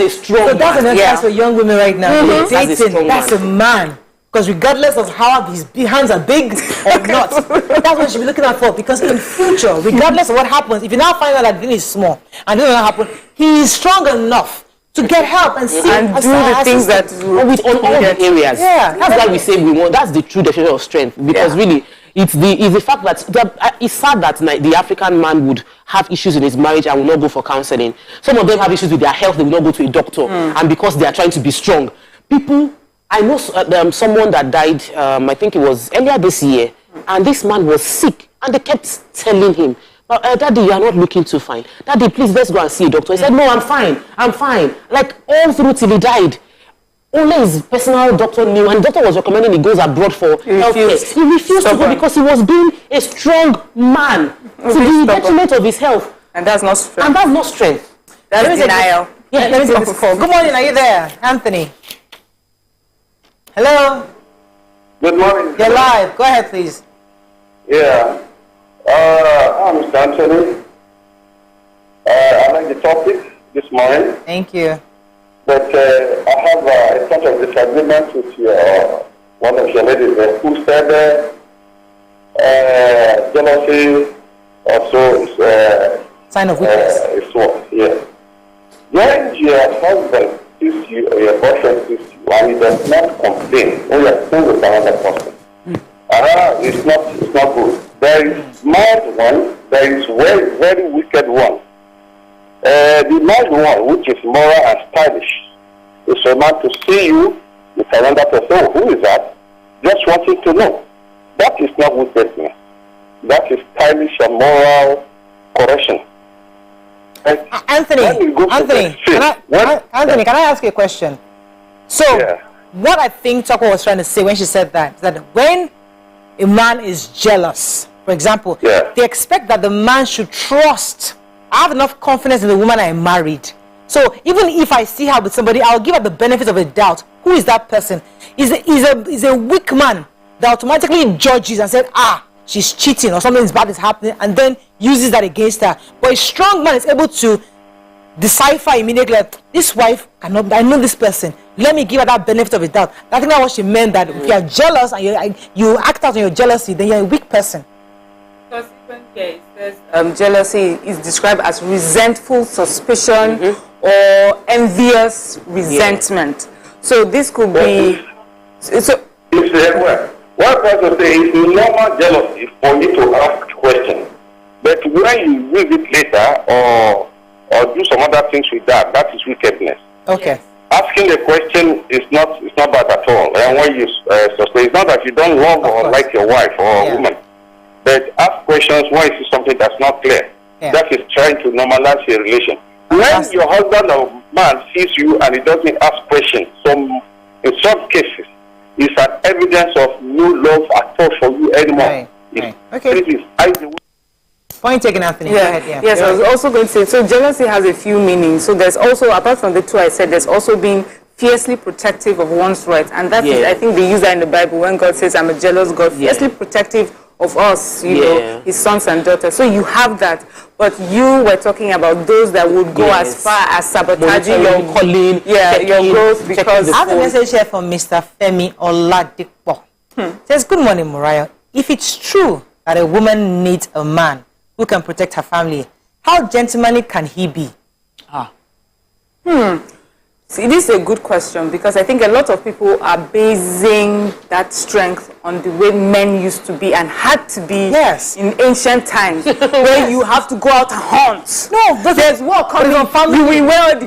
a strong man. So that's an advice for young women right now. That's a man. Because regardless of how his hands are big or not, that's what you should be looking out for. Because in future, regardless of what happens, if you now find out that this is small and it doesn't happen, he is strong enough to get help and see and do the things that on all the areas. Yeah, that's why we say we want. That's the true definition of strength. Because really, it's the fact that it's sad that the African man would have issues in his marriage and will not go for counseling. Some of them have issues with their health; they will not go to a doctor, and because they are trying to be strong, I know someone that died, I think it was earlier this year, and this man was sick, and they kept telling him, Daddy, you are not looking too fine. Daddy, please, let's go and see a doctor. He said, no, I'm fine. Like, all through till he died. only his personal doctor knew, and the doctor was recommending he goes abroad for healthcare. He refused to go because he was being a strong man to the detriment of his health. And that's not strength. And that's not strength. That's denial. Yeah, let me take this call. Good morning, are you there? Anthony. Hello? Good morning. You're live. Go ahead, please. Yeah. I'm Mr. Anthony. I like the topic this morning. Thank you. But I have a sort of disagreement with one of your ladies who said jealousy also is sign of weakness. It's what? Yeah. When your husband sees you or your boyfriend sees you and he does not complain when you are still with another person, it's not good. There is smart one, there is very, very wicked one. The mild one, which is moral and stylish, is a man to see you with another person. Oh, who is that? Just wanting to know. That is not wickedness. That is stylish and moral correction. Anthony, can I ask you a question? So, what I think Toko was trying to say when she said that, is that when a man is jealous, for example, they expect that the man should trust. I have enough confidence in the woman I married. So even if I see her with somebody, I'll give her the benefit of a doubt. Who is that person? Is a weak man that automatically judges and says, she's cheating or something bad is happening, and then uses that against her. But a strong man is able to decipher immediately, like, this wife, I know this person. Let me give her that benefit of a doubt. I think that's what she meant, that if you are jealous and you act out on your jealousy, then you're a weak person. Because even here it says jealousy is described as resentful suspicion or envious resentment. So this could be... One person says it's normal jealousy for you to ask questions. But when you use it later or do some other things with that is wickedness. Okay. Asking a question is not bad at all. And when you suspect, it's not that you don't love or like your wife or a woman. But ask questions when you see something that's not clear. That is trying to normalize your relation. When your husband or man sees you and he doesn't ask questions, in some cases, it's an evidence of no love at all for you anymore. Okay. Point taken, Anthony. Yes, I was also going to say, so jealousy has a few meanings. So there's also, apart from the two I said, there's also being fiercely protective of one's rights. And that is, I think they use that in the Bible when God says, I'm a jealous God, fiercely protective of us, you know, his sons and daughters. So you have that. But you were talking about those that would go as far as sabotaging your calling, your growth. Because I have a message here from Mr. Femi Oladipo. Says, good morning, Mariah. If it's true that a woman needs a man who can protect her family, how gentlemanly can he be? See, this is a good question, because I think a lot of people are basing that strength on the way men used to be and had to be in ancient times, where you have to go out and hunt. No, there's what coming from family. You will wear the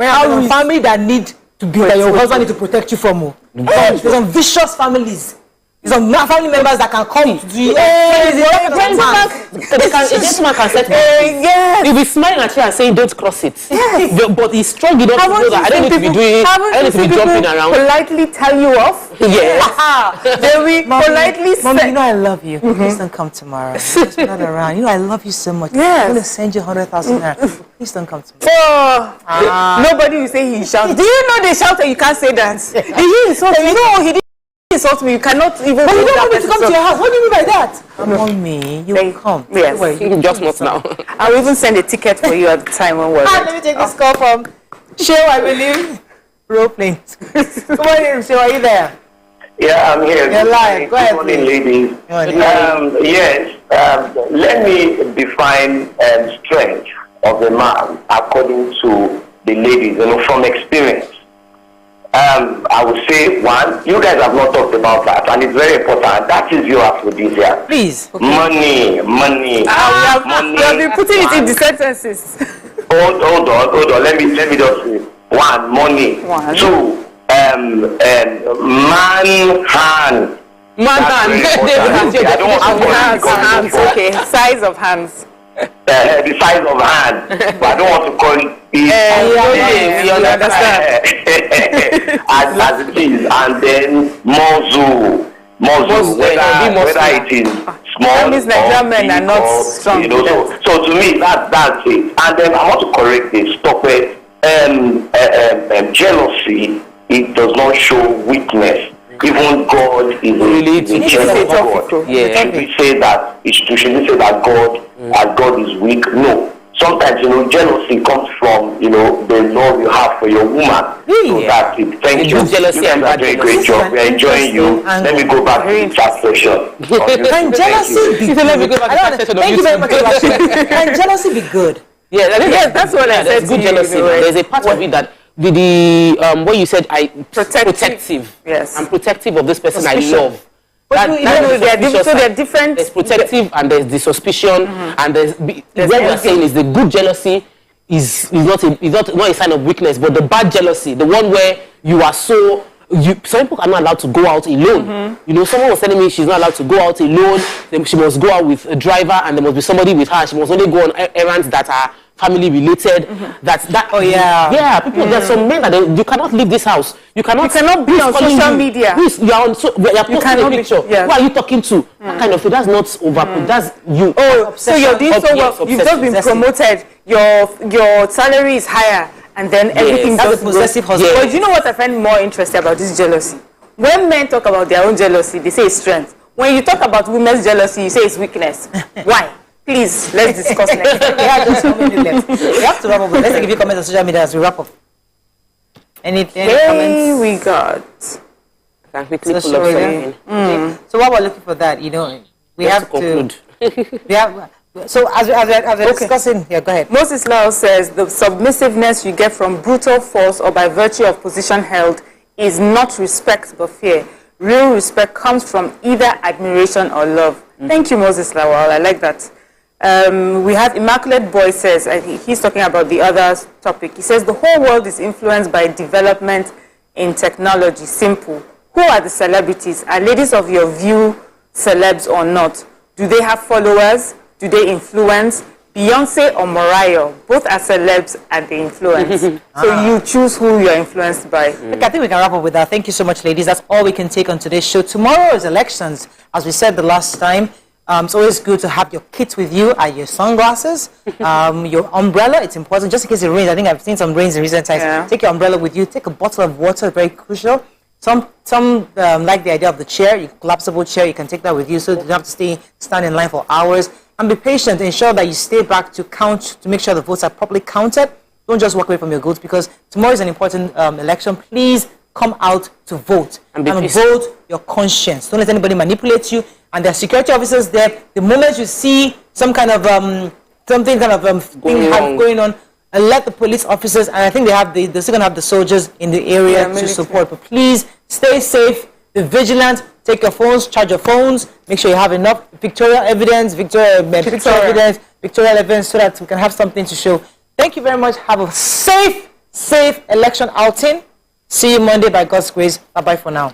family that need to be that your husband need to protect you from. There's some vicious families. There's some family members that can come to you. A gentleman can set he'll be smiling at you and saying, don't cross it. But he's strong enough to know that I don't need to be doing, I don't need to be jumping around. Politely tell you off. They will politely say, Mommy, you know I love you. Please don't come tomorrow. Just not around. You know I love you so much. I'm going to send you 100,000 naira. Please don't come tomorrow. Nobody will say he shouted. Do you know they shouted? You can't say that. Did he insult you? No, he didn't insult me. You cannot even. But you don't want me to come to your house. What do you mean by that? Mommy, you will come. Yes. Just not now. I'll even send a ticket for you at the time when we're let me take this call from Show, I believe. Role playing. Good morning, Show. Are you there? Yeah, I'm here. You're live. Go ahead, Good morning, ladies. Let me define strength of a man according to the ladies, from experience. I would say, one, you guys have not talked about that, and it's very important. That is your aphrodisiac. Please. Money. We have been putting it in the sentences. Hold on. Let me just say. One, money. Two, man hand. I don't want to hands. Okay, size of hands. the size of hand, but I don't want to call it we understand. as it is, and then muzzle, whether it is small that means Nigerian men are not strong. You know, so to me that's it. And then I want to correct this. Stop it. Jealousy, it does not show weakness. Even God is a jealous God. Yeah. Should we say that? Should we say that God is weak? No. Sometimes, jealousy comes from, the love you have for your woman. So that's it. Thank you. You guys are doing a great job. We are enjoying you. Let me go back to the chat session. Can jealousy be good? Thank you very much. Can jealousy be good? Yeah, that's what I said. Good jealousy. There's a part of it that what you said, protective. Yes. I'm protective of this person I love. They're different. There's protective and there's the suspicion, and there's what we're saying is the good jealousy is not a sign of weakness, but the bad jealousy, the one where you are some people are not allowed to go out alone. Someone was telling me she's not allowed to go out alone. Then she must go out with a driver, and there must be somebody with her. She must only go on errands that are family related. People. There's some men that you cannot leave this house. You cannot be on social media. You're posting a picture. Who are you talking to? That kind of thing. That's not over. That's you. So you're doing so well. You've just been promoted. Your salary is higher, and then everything that's a possessive husband. But you know what I find more interesting about this jealousy? When men talk about their own jealousy, they say it's strength. When you talk about women's jealousy, you say it's weakness. Why? Please, let's discuss next. Just 1 minute left. We have to wrap up. Let's give you comments on social media as we wrap up. Any comments? We got. Can quickly pull up something. So while we're looking for that, we have to conclude. So as we're discussing, go ahead. Moses Lau says the submissiveness you get from brutal force or by virtue of position held is not respect but fear. Real respect comes from either admiration or love. Thank you, Moses Lawal. I like that. We have Immaculate Boy says, he's talking about the other topic. He says the whole world is influenced by development in technology. Simple. Who are the celebrities? Are ladies of your view celebs or not? Do they have followers? Do they influence? Beyonce or Mariah? Both are celebs and they influence. So you choose who you're influenced by. Look, I think we can wrap up with that. Thank you so much, ladies. That's all we can take on today's show. Tomorrow is elections. As we said the last time, it's always good to have your kit with you, your sunglasses, your umbrella. It's important just in case it rains. I think I've seen some rains in recent times. Take your umbrella with you. Take a bottle of water, very crucial. Some like the idea of the chair, your collapsible chair. You can take that with you, so you don't have to stand in line for hours. And be patient. Ensure that you stay back to count, to make sure the votes are properly counted. Don't just walk away from your votes, because tomorrow is an important election. Please come out to vote and vote your conscience. Don't let anybody manipulate you. And there are security officers there. The moment you see some kind of thing going on, alert the police officers. And I think they're still gonna have the soldiers in the area to support. But please stay safe. Be vigilant. Take your phones, charge your phones. Make sure you have enough pictorial evidence, pictorial evidence, so that we can have something to show. Thank you very much. Have a safe election outing. See you Monday by God's grace. Bye-bye for now.